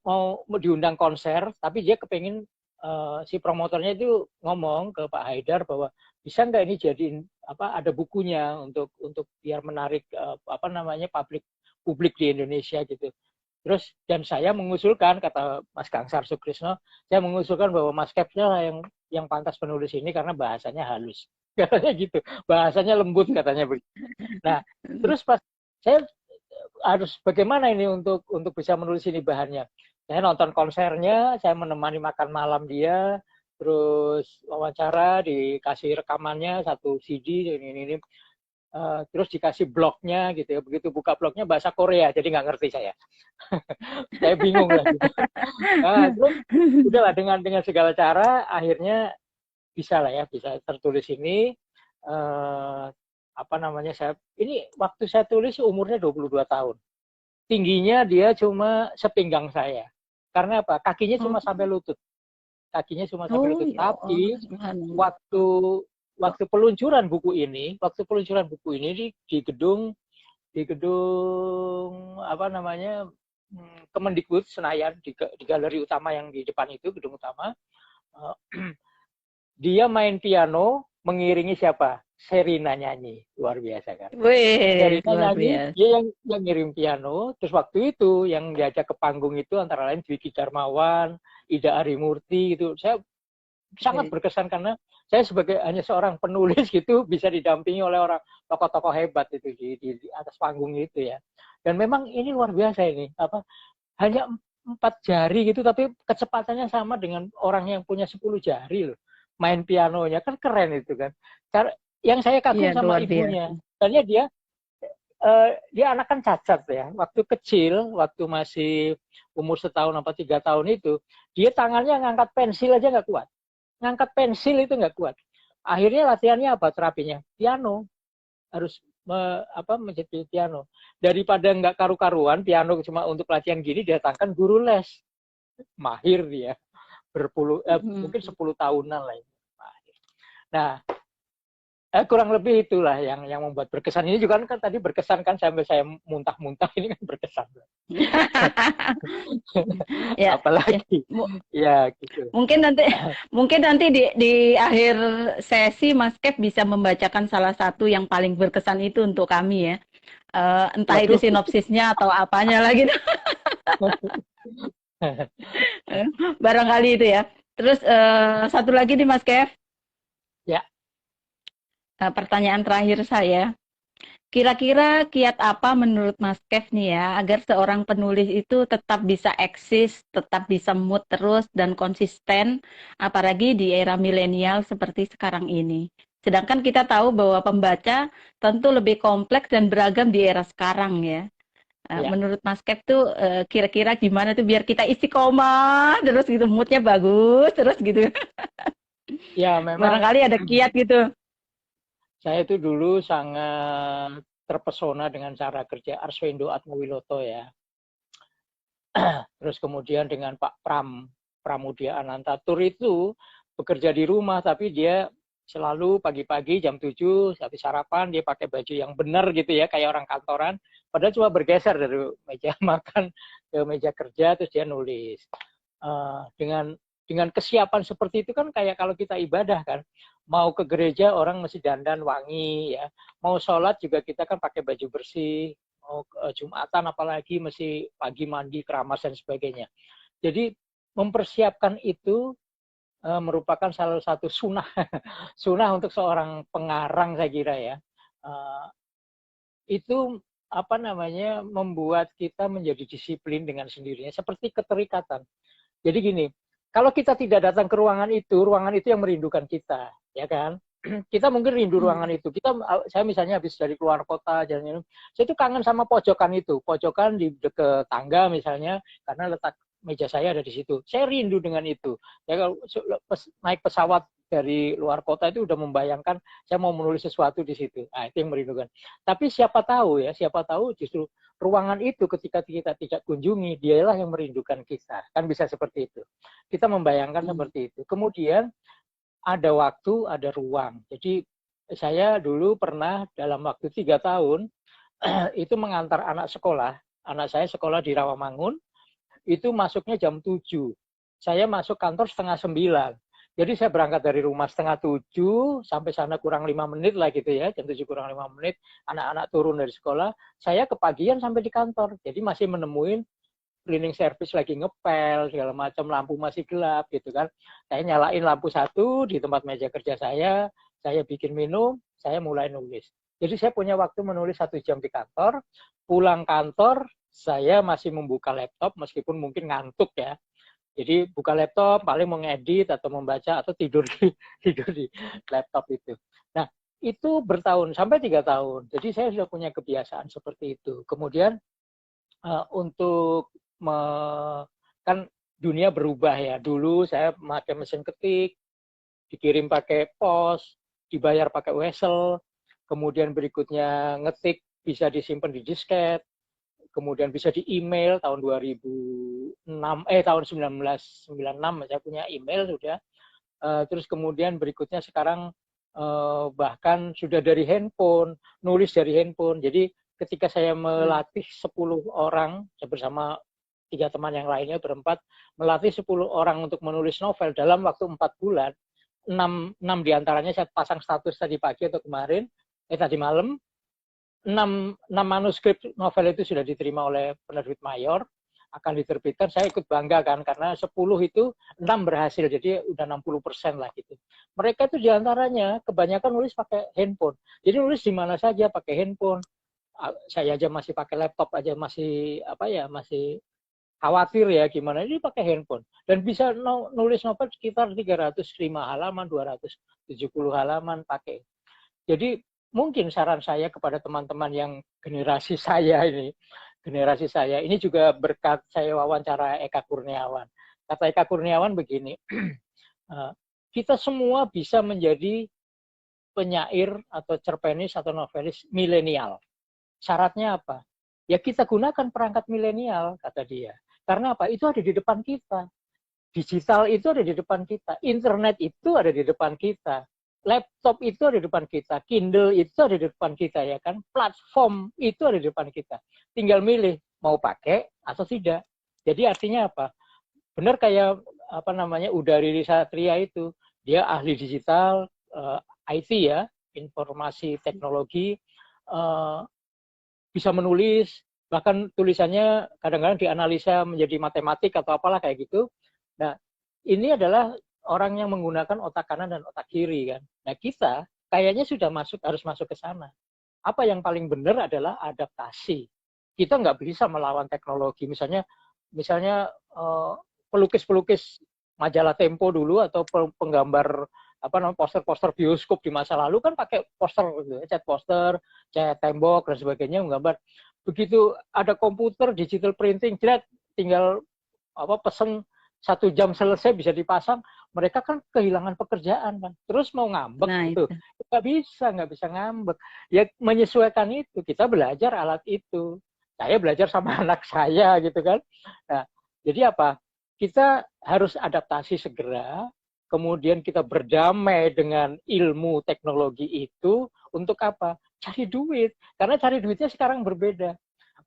diundang konser, tapi dia kepengen si promotornya itu ngomong ke Pak Haidar bahwa bisa nggak ini jadiin ada bukunya untuk biar menarik publik di Indonesia gitu. Terus dan saya mengusulkan, kata Mas Gangsar Sukrisno, saya mengusulkan bahwa Mas Kepnya lah yang pantas penulis ini karena bahasanya halus. Katanya gitu, bahasanya lembut katanya begitu. Nah, terus pas saya harus bagaimana ini untuk bisa menulis ini bahannya. Saya nonton konsernya, saya menemani makan malam dia, terus wawancara, dikasih rekamannya 1 CD ini. Terus dikasih blognya gitu ya. Begitu buka blognya bahasa Korea, jadi nggak ngerti saya. Saya bingung lah gitu. Nah, terus udahlah dengan segala cara akhirnya bisa tertulis ini. Ini waktu saya tulis umurnya 22 tahun. Tingginya dia cuma sepinggang saya. Karena apa? Kakinya cuma sampai lutut. Tapi waktu peluncuran buku ini di gedung Kemendikbud Senayan, di galeri utama yang di depan itu, gedung utama, dia main piano mengiringi siapa? Sherina nyanyi, luar biasa kan. Sherina nyanyi, dia yang ngirim piano. Terus waktu itu yang diajak ke panggung itu antara lain Dwiki Darmawan, Ida Arimurti gitu. Saya sangat berkesan karena saya sebagai hanya seorang penulis gitu bisa didampingi oleh tokoh-tokoh hebat itu di atas panggung itu ya. Dan memang ini luar biasa ini, hanya 4 jari gitu tapi kecepatannya sama dengan orang yang punya 10 jari loh. Main pianonya kan keren itu kan. Yang saya kagum sama ibunya. Karena dia anak kan cacat ya. Waktu kecil, waktu masih umur 1 tahun apa 3 tahun itu, dia tangannya ngangkat pensil aja nggak kuat. Ngangkat pensil itu nggak kuat. Akhirnya latihannya apa terapinya? Piano. Harus menjadi piano. Daripada nggak karu-karuan, piano cuma untuk latihan gini, datangkan guru les. Mahir dia. Mungkin 10 tahunan lah. Nah, kurang lebih itulah yang membuat berkesan. Ini juga kan tadi berkesan kan sampai saya muntah-muntah, ini kan berkesan. Ya, apalagi ya gitu. Mungkin nanti di akhir sesi Mas Kep bisa membacakan salah satu yang paling berkesan itu untuk kami ya. Entah itu sinopsisnya atau apanya lagi. Barangkali itu ya. Terus satu lagi nih Mas Kev. Ya. Pertanyaan terakhir saya. Kira-kira kiat apa menurut Mas Kev nih ya, agar seorang penulis itu tetap bisa eksis, tetap bisa mood terus dan konsisten, apalagi di era milenial seperti sekarang ini. Sedangkan kita tahu bahwa pembaca tentu lebih kompleks dan beragam di era sekarang ya. Ya, Menurut Mas Kev tuh kira-kira gimana tuh biar kita istiqomah terus gitu, moodnya bagus terus gitu. ya memang Barangkali ada kiat gitu. saya itu dulu sangat terpesona dengan cara kerja Arswendo Atmowiloto ya. Terus kemudian dengan Pak Pramudia Anantatur itu bekerja di rumah, tapi dia selalu pagi-pagi jam 7 habis sarapan dia pakai baju yang benar gitu ya, kayak orang kantoran. Padahal cuma bergeser dari meja makan ke meja kerja, terus dia nulis. Dengan kesiapan seperti itu kan kayak kalau kita ibadah kan, mau ke gereja orang mesti dandan wangi ya, mau sholat juga kita kan pakai baju bersih, mau Jumatan apalagi mesti pagi mandi keramas dan sebagainya. Jadi mempersiapkan itu merupakan salah satu sunnah sunnah untuk seorang pengarang saya kira ya. Uh, itu apa namanya membuat kita menjadi disiplin dengan sendirinya seperti keterikatan. Jadi gini, kalau kita tidak datang ke ruangan itu yang merindukan kita, ya kan? Kita mungkin rindu ruangan itu. Saya misalnya habis dari keluar kota, jalan, saya itu kangen sama pojokan itu, pojokan di dekat tangga misalnya, karena letak meja saya ada di situ. Saya rindu dengan itu. Ya kalau naik pesawat dari luar kota itu udah membayangkan saya mau menulis sesuatu di situ. Nah, itu yang merindukan. Tapi siapa tahu justru ruangan itu ketika kita tidak kunjungi, dialah yang merindukan kita. Kan bisa seperti itu. Kita membayangkan seperti itu. Kemudian ada waktu, ada ruang. Jadi saya dulu pernah dalam waktu 3 tahun itu mengantar anak sekolah. Anak saya sekolah di Rawamangun, itu masuknya jam 7. Saya masuk kantor setengah 9. Jadi saya berangkat dari rumah setengah 7, sampai sana kurang 5 menit lah gitu ya, jam 7 kurang 5 menit, anak-anak turun dari sekolah, saya kepagian sampai di kantor. Jadi masih menemuin cleaning service lagi ngepel, segala macam, lampu masih gelap gitu kan. Saya nyalain lampu satu di tempat meja kerja saya bikin minum, saya mulai nulis. Jadi saya punya waktu menulis 1 jam di kantor, pulang kantor, saya masih membuka laptop meskipun mungkin ngantuk ya. Jadi buka laptop, paling mau ngedit atau membaca atau tidur di laptop itu. Nah, itu bertahun sampai 3 tahun. Jadi saya sudah punya kebiasaan seperti itu. Kemudian untuk kan dunia berubah ya. Dulu saya pakai mesin ketik, dikirim pakai pos, dibayar pakai wesel, kemudian berikutnya ngetik bisa disimpan di disket, kemudian bisa di email tahun 2006 tahun 1996 saya punya email sudah. Terus kemudian berikutnya sekarang bahkan sudah dari handphone, nulis dari handphone. Jadi ketika saya melatih 10 orang bersama 3 teman yang lainnya berempat, melatih 10 orang untuk menulis novel dalam waktu 4 bulan, 6 diantaranya saya pasang status tadi pagi atau kemarin, tadi malam, 6 manuskrip novel itu sudah diterima oleh penerbit mayor, akan diterbitkan. Saya ikut bangga kan, karena 10 itu 6 berhasil, jadi udah 60% lah gitu. Mereka itu diantaranya kebanyakan nulis pakai handphone. Jadi nulis di mana saja pakai handphone. Saya aja masih pakai laptop aja, masih khawatir ya gimana, ini pakai handphone. Dan bisa nulis novel sekitar 305 halaman, 270 halaman pakai. Jadi mungkin saran saya kepada teman-teman yang generasi saya ini juga berkat saya wawancara Eka Kurniawan. Kata Eka Kurniawan begini, kita semua bisa menjadi penyair atau cerpenis atau novelis milenial. Syaratnya apa? Ya kita gunakan perangkat milenial, kata dia. Karena apa? Itu ada di depan kita. Digital itu ada di depan kita. Internet itu ada di depan kita. Laptop itu ada di depan kita, Kindle itu ada di depan kita ya kan, platform itu ada di depan kita. Tinggal milih mau pakai atau tidak. Jadi artinya apa? Benar kayak Udari Risatria itu, dia ahli digital, IT ya, informasi teknologi, bisa menulis, bahkan tulisannya kadang-kadang dianalisa menjadi matematik atau apalah kayak gitu. Nah, ini adalah orang yang menggunakan otak kanan dan otak kiri kan. Nah kita kayaknya sudah harus masuk ke sana. apa yang paling benar adalah adaptasi. Kita nggak bisa melawan teknologi. Misalnya pelukis-pelukis majalah Tempo dulu atau penggambar apa namanya poster-poster bioskop di masa lalu kan pakai poster, cat poster, cat tembok dan sebagainya menggambar. Begitu ada komputer digital printing, tinggal pesen 1 jam selesai bisa dipasang, mereka kan kehilangan pekerjaan kan. Terus mau ngambek gitu, nggak bisa ngambek. Ya menyesuaikan itu, kita belajar alat itu. Saya belajar sama anak saya gitu kan. Nah, jadi apa? Kita harus adaptasi segera, kemudian kita berdamai dengan ilmu teknologi itu untuk apa? Cari duit. Karena cari duitnya sekarang berbeda.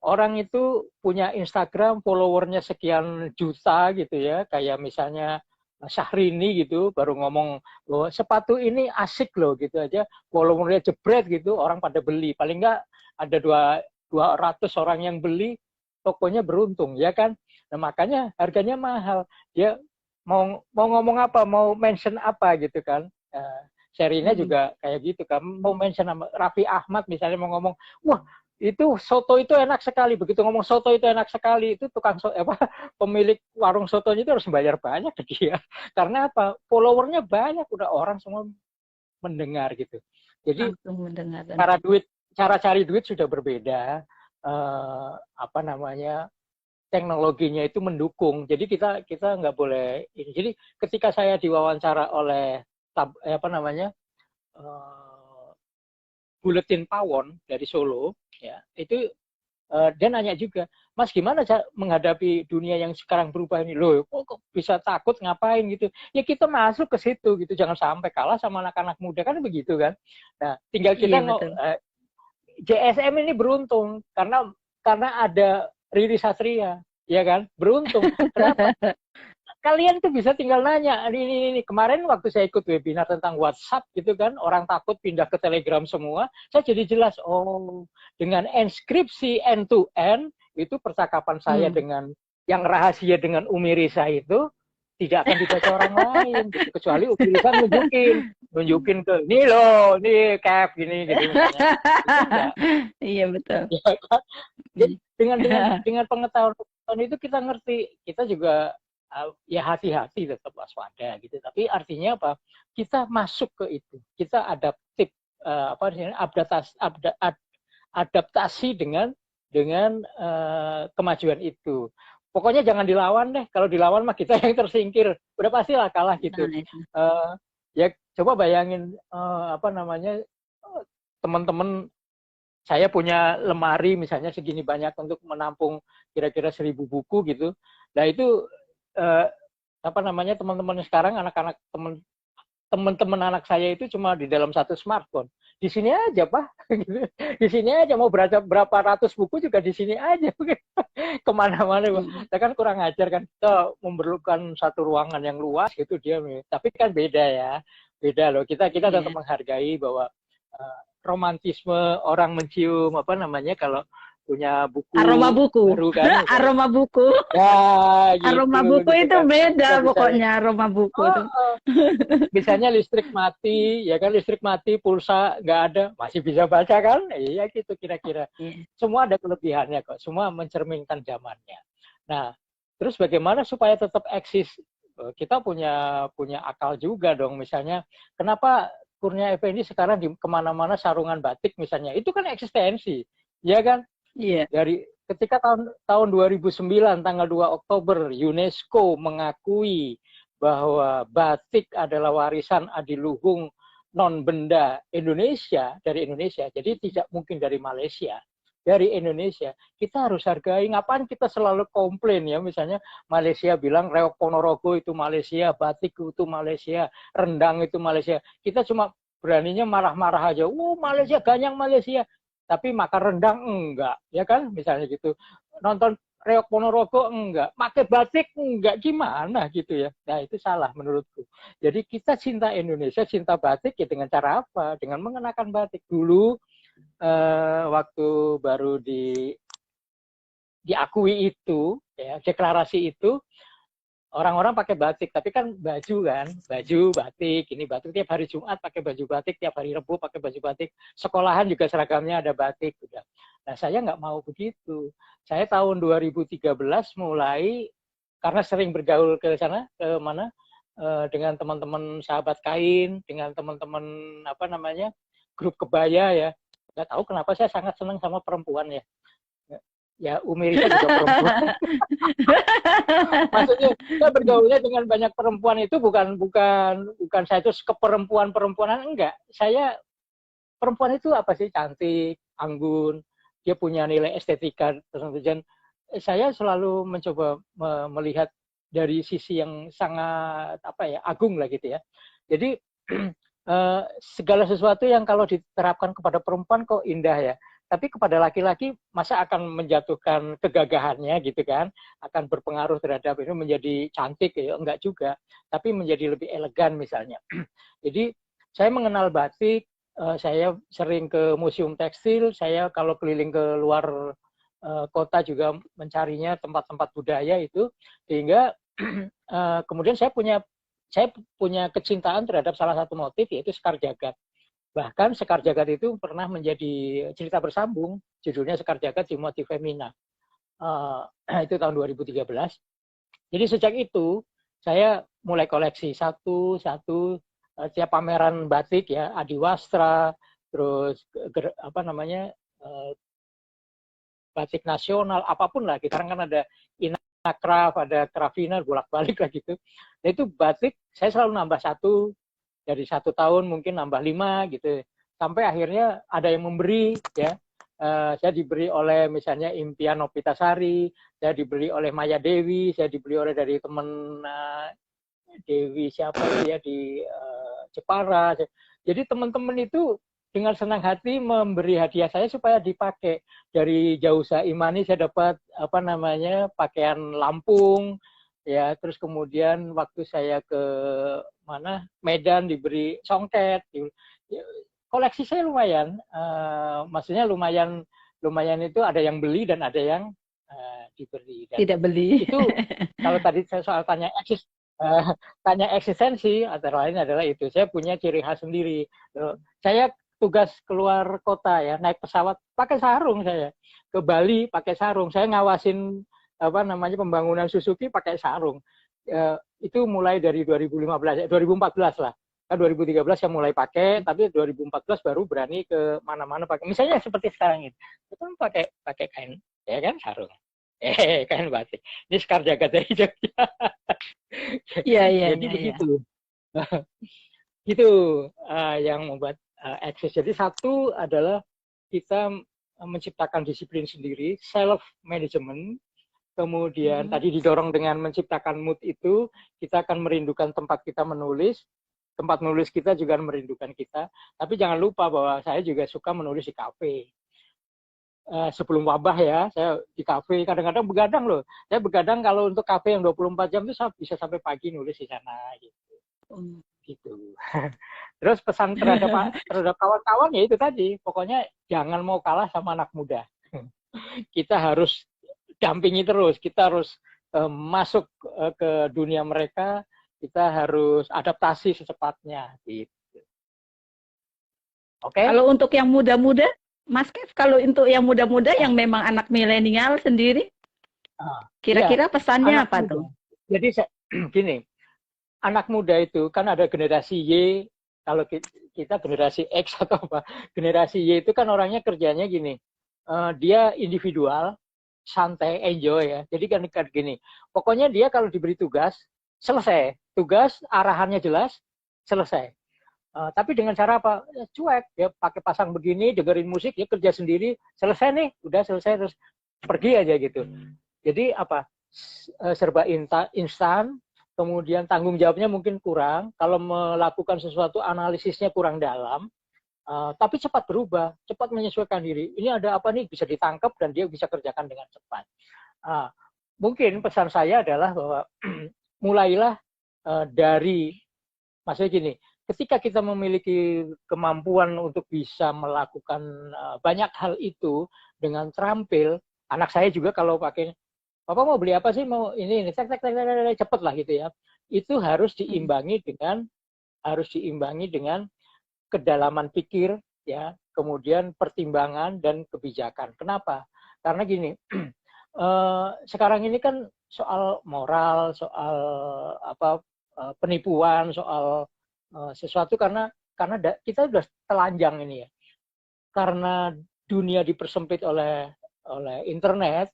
Orang itu punya Instagram, followernya sekian juta gitu ya, kayak misalnya Syahrini gitu, baru ngomong, loh sepatu ini asik loh gitu aja, followernya jebret gitu, orang pada beli. Paling nggak ada 200 orang yang beli, tokonya beruntung, ya kan? Nah makanya harganya mahal. Dia mau ngomong apa, mau mention apa gitu kan. Sherina juga kayak gitu kan, mau mention Raffi Ahmad misalnya mau ngomong, wah itu soto itu enak sekali, begitu ngomong soto itu enak sekali, itu pemilik warung sotonya itu harus bayar banyak ke dia, karena apa, followernya banyak, udah orang semua mendengar gitu. Jadi cara cari duit sudah berbeda, teknologinya itu mendukung, jadi kita nggak boleh ini. Jadi ketika saya diwawancara oleh Buletin Pawon dari Solo, ya itu dia nanya juga, Mas gimana menghadapi dunia yang sekarang berubah ini? Loh, kok bisa takut ngapain gitu? Ya kita masuk ke situ gitu, jangan sampai kalah sama anak-anak muda kan begitu kan. Nah, tinggal kita JSM ini beruntung karena ada Riri Satria, ya kan? Beruntung. Kenapa? Kalian tuh bisa tinggal nanya, ini. Kemarin waktu saya ikut webinar tentang WhatsApp gitu kan, orang takut pindah ke Telegram semua, saya jadi jelas, dengan enskripsi end-to-end, itu percakapan saya dengan yang rahasia dengan Umi Risa itu, tidak akan dibaca orang lain, gitu. Kecuali Umi Risa nunjukin ke, nih loh, nih Kev, gini, gitu misalnya. Iya, betul. Ya, kan? Jadi dengan pengetahuan itu kita ngerti, kita juga ya hati-hati, tetap waspada gitu. Tapi artinya apa? Kita masuk ke itu, kita adaptif, adaptasi dengan kemajuan itu. Pokoknya jangan dilawan deh. Kalau dilawan mah kita yang tersingkir. Udah pastilah kalah gitu. Ya coba bayangin teman-teman, saya punya lemari misalnya segini banyak untuk menampung kira-kira 1000 buku gitu. Nah itu teman-teman sekarang, anak-anak teman-teman anak saya itu cuma di dalam 1 smartphone. Di sini aja Pak, di sini aja, mau berapa ratus buku juga di sini aja, kemana-mana. Kita kan kurang ajar kan, kita memerlukan satu ruangan yang luas gitu dia. Tapi kan beda ya, beda loh. Kita tetap menghargai bahwa romantisme orang mencium kalau punya buku aroma buku baru kan, aroma buku ya gitu, aroma buku gitu itu kan beda pokoknya aroma buku itu. Misalnya listrik mati, ya kan, listrik mati, pulsa nggak ada, masih bisa baca kan, iya gitu kira-kira. Semua ada kelebihannya kok, semua mencerminkan zamannya. Nah terus bagaimana supaya tetap eksis? Kita punya akal juga dong. Misalnya kenapa Kurnia Effendi sekarang di kemana-mana sarungan batik misalnya, itu kan eksistensi, ya kan? Iya. Dari ketika tahun 2009 tanggal 2 Oktober UNESCO mengakui bahwa batik adalah warisan adiluhung non benda Indonesia, dari Indonesia, jadi tidak mungkin dari Malaysia, dari Indonesia. Kita harus hargai. Ngapain kita selalu komplain ya, misalnya Malaysia bilang reok Ponorogo itu Malaysia, batik itu Malaysia, rendang itu Malaysia. Kita cuma beraninya marah-marah aja, Malaysia, ganyang Malaysia. Tapi makan rendang enggak, ya kan, misalnya gitu. Nonton reok Ponorogo enggak, pakai batik enggak, gimana gitu ya. Nah itu salah menurutku. Jadi kita cinta Indonesia, cinta batik ya dengan cara apa? Dengan mengenakan batik. Dulu waktu baru diakui itu, ya, deklarasi itu, orang-orang pakai batik, tapi kan baju kan, baju batik, ini batik tiap hari Jumat pakai baju batik, tiap hari Rebo pakai baju batik, sekolahan juga seragamnya ada batik, udah. Nah saya nggak mau begitu. Saya tahun 2013 mulai, karena sering bergaul ke sana, ke mana, dengan teman-teman sahabat kain, dengan teman-teman apa namanya, grup kebaya ya. Nggak tahu kenapa saya sangat senang sama perempuan ya. Ya Umirisa juga perempuan. Maksudnya saya bergaulnya dengan banyak perempuan itu bukan saya itu keperempuan-perempuanan, enggak. Saya perempuan itu apa sih, cantik, anggun, dia punya nilai estetika tertentu, dan saya selalu mencoba melihat dari sisi yang sangat apa ya, agung lah gitu ya. Jadi segala sesuatu yang kalau diterapkan kepada perempuan kok indah ya. Tapi kepada laki-laki masa akan menjatuhkan kegagahannya gitu kan, akan berpengaruh terhadap itu menjadi cantik ya, enggak juga, tapi menjadi lebih elegan misalnya. Jadi saya mengenal batik, saya sering ke museum tekstil, saya kalau keliling ke luar kota juga mencarinya tempat-tempat budaya itu, sehingga kemudian saya punya kecintaan terhadap salah satu motif, yaitu Sekar Jagad. Bahkan Sekar Jagad itu pernah menjadi cerita bersambung, judulnya Sekar Jagad di Motif Femina. Itu tahun 2013. Jadi sejak itu saya mulai koleksi satu-satu, tiap pameran batik ya, Adiwastra, terus apa namanya, batik nasional, apapun lah. Sekarang kan ada Inakraf, ada Krafina, bolak-balik lah gitu. Nah itu batik, saya selalu nambah satu, dari 1 tahun mungkin nambah 5 gitu, sampai akhirnya ada yang memberi ya. Saya diberi oleh misalnya Impian Nopitasari, saya diberi oleh Maya Dewi, saya diberi oleh dari teman Dewi siapa ya di Jepara. Jadi teman-teman itu dengan senang hati memberi hadiah saya supaya dipakai. Dari Jausa Imani saya dapat apa namanya, pakaian Lampung ya, terus kemudian waktu saya ke mana, Medan, diberi songket. Koleksi saya lumayan, maksudnya lumayan itu ada yang beli dan ada yang diberi. Dan Tidak beli. itu kalau tadi saya soal tanya eksistensi, antara lain adalah itu, saya punya ciri khas sendiri. Saya tugas keluar kota ya, naik pesawat pakai sarung, saya ke Bali pakai sarung, saya ngawasin apa namanya, pembangunan Suzuki pakai sarung. Itu mulai dari 2014 2014 lah, kan 2013 saya mulai pakai, tapi 2014 baru berani ke mana-mana pakai, misalnya seperti sekarang itu pakai kain ya kan, sarung, kain batik, ini Sekar Jagad dari Jogja. Iya. Jadi begitu. Itu yang membuat eksis. Jadi satu adalah kita menciptakan disiplin sendiri, self management. Kemudian tadi didorong dengan menciptakan mood itu, kita akan merindukan tempat kita menulis, tempat nulis kita juga merindukan kita. Tapi jangan lupa bahwa saya juga suka menulis di kafe. Sebelum wabah ya, saya di kafe kadang-kadang begadang loh. Saya begadang kalau untuk kafe yang 24 jam itu saya bisa sampai pagi nulis di sana gitu. Gitu. Terus pesan terhadap kawan-kawan ya itu tadi, pokoknya jangan mau kalah sama anak muda. Kita harus dampingi terus, kita harus masuk ke dunia mereka, kita harus adaptasi secepatnya gitu. Oke. Kalau untuk yang muda-muda, Mas Kev, kalau untuk yang muda-muda yang memang anak milenial sendiri, kira-kira pesannya apa muda. tuh? Jadi gini, anak muda itu kan ada generasi Y, kalau kita generasi X atau apa, generasi Y itu kan orangnya kerjanya gini, dia individual, santai, enjoy ya. Jadi kan gini, pokoknya dia kalau diberi tugas, selesai. Tugas, arahannya jelas, selesai. Tapi dengan cara apa? Ya, cuek, ya pakai pasang begini, dengerin musik, ya kerja sendiri, selesai nih, udah selesai, terus pergi aja gitu. Jadi apa? Serba instan, kemudian tanggung jawabnya mungkin kurang, kalau melakukan sesuatu analisisnya kurang dalam, tapi cepat berubah, cepat menyesuaikan diri. Ini ada apa nih, bisa ditangkap dan dia bisa kerjakan dengan cepat. Mungkin pesan saya adalah bahwa mulailah dari, maksudnya gini, ketika kita memiliki kemampuan untuk bisa melakukan banyak hal itu dengan terampil, anak saya juga kalau pakai Papa mau beli apa sih? Mau ini cepet lah gitu ya. Itu harus diimbangi dengan kedalaman pikir ya, kemudian pertimbangan dan kebijakan. Kenapa? Karena gini, sekarang ini kan soal moral, soal apa penipuan, soal sesuatu karena kita sudah telanjang ini ya. Karena dunia dipersempit oleh internet,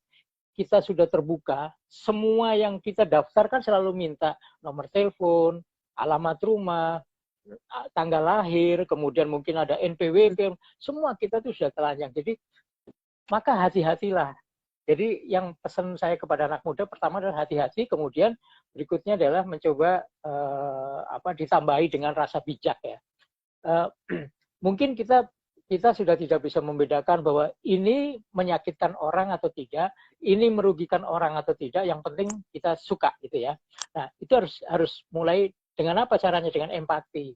kita sudah terbuka, semua yang kita daftarkan selalu minta nomor telepon, alamat rumah, tanggal lahir, kemudian mungkin ada NPWP, semua kita tuh sudah telanjang. Jadi maka hati-hatilah. Jadi yang pesan saya kepada anak muda pertama adalah hati-hati, kemudian berikutnya adalah mencoba ditambahi dengan rasa bijak ya. Mungkin kita sudah tidak bisa membedakan bahwa ini menyakitkan orang atau tidak, ini merugikan orang atau tidak, yang penting kita suka gitu ya. Nah, itu harus mulai dengan apa caranya? Dengan empati.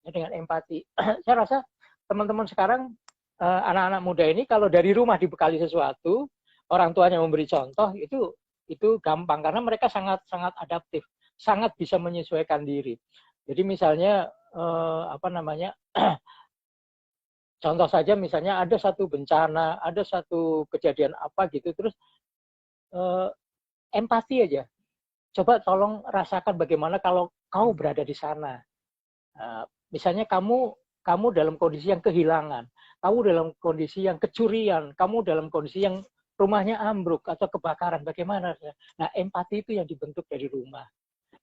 Ya, dengan empati. Saya rasa teman-teman sekarang, anak-anak muda ini kalau dari rumah dibekali sesuatu, orang tuanya memberi contoh, itu gampang karena mereka sangat adaptif, sangat bisa menyesuaikan diri. Jadi misalnya contoh saja misalnya ada satu bencana, ada satu kejadian apa gitu, terus empati aja. Coba tolong rasakan bagaimana kalau kau berada di sana. Misalnya kamu dalam kondisi yang kehilangan, kamu dalam kondisi yang kecurian, kamu dalam kondisi yang rumahnya ambruk atau kebakaran, bagaimana? Nah, empati itu yang dibentuk dari rumah.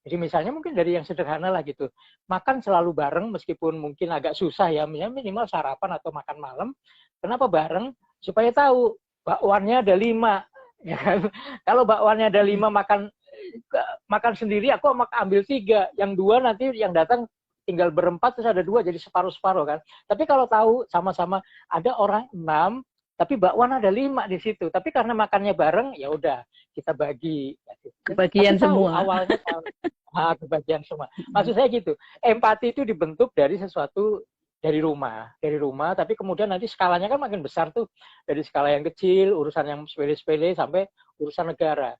Jadi misalnya mungkin dari yang sederhana lah gitu, makan selalu bareng meskipun mungkin agak susah ya, minimal sarapan atau makan malam. Kenapa bareng? Supaya tahu bakwannya ada 5, ya kan? Kalau bakwannya ada 5, makan sendiri, aku ambil 3, yang 2 nanti yang datang tinggal berempat terus ada 2 jadi separuh-separuh kan. Tapi kalau tahu sama-sama ada orang 6, tapi bakwan ada 5 di situ. Tapi karena makannya bareng, ya udah kita bagi. Kebagian semua. Awalnya kebagian semua. Maksud saya gitu. Empati itu dibentuk dari sesuatu dari rumah, tapi kemudian nanti skalanya kan makin besar tuh, dari skala yang kecil, urusan yang sepele-sepele sampai urusan negara.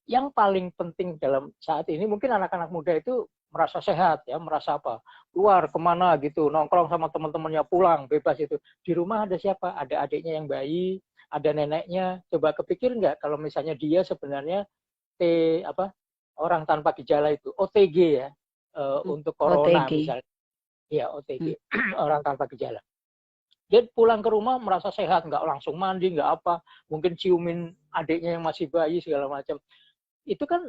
Yang paling penting dalam saat ini mungkin anak-anak muda itu merasa sehat ya, merasa apa, keluar kemana gitu, nongkrong sama teman-temannya, pulang bebas itu. Di rumah ada siapa? Ada adiknya yang bayi, ada neneknya. Coba kepikir nggak kalau misalnya dia sebenarnya orang tanpa gejala itu OTG ya, untuk corona OTG. misalnya. Ya, OTG, orang tanpa gejala. Dia pulang ke rumah merasa sehat, nggak langsung mandi, nggak apa, mungkin ciumin adiknya yang masih bayi segala macam. Itu kan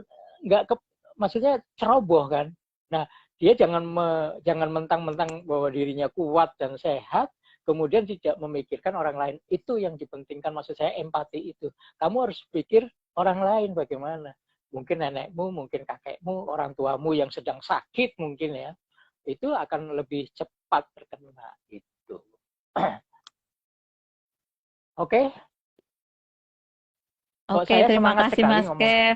maksudnya ceroboh kan. Nah, dia jangan mentang-mentang bahwa dirinya kuat dan sehat, kemudian tidak memikirkan orang lain. Itu yang dipentingkan, maksud saya empati itu. Kamu harus pikir orang lain bagaimana. Mungkin nenekmu, mungkin kakekmu, orang tuamu yang sedang sakit mungkin ya. Itu akan lebih cepat terkena gitu. Oke. Oke, terima kasih Mas Kev.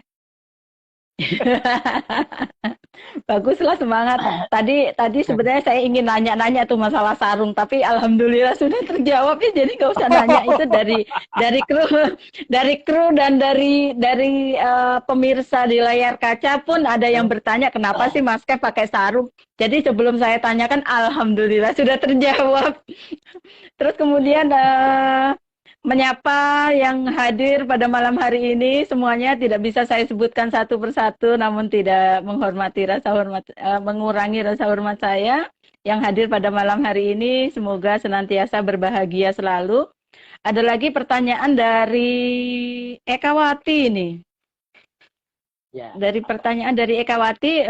Baguslah semangat. Tadi sebenarnya saya ingin nanya-nanya tuh masalah sarung, tapi alhamdulillah sudah terjawab ya. Jadi nggak usah nanya itu dari kru dan dari pemirsa di layar kaca pun ada yang bertanya kenapa sih Mas Kev pakai sarung. Jadi sebelum saya tanyakan, alhamdulillah sudah terjawab. Terus kemudian menyapa yang hadir pada malam hari ini, semuanya tidak bisa saya sebutkan satu persatu, namun tidak mengurangi rasa hormat saya yang hadir pada malam hari ini. Semoga senantiasa berbahagia selalu. Ada lagi pertanyaan dari Ekawati ini. Ya, dari pertanyaan dari Ekawati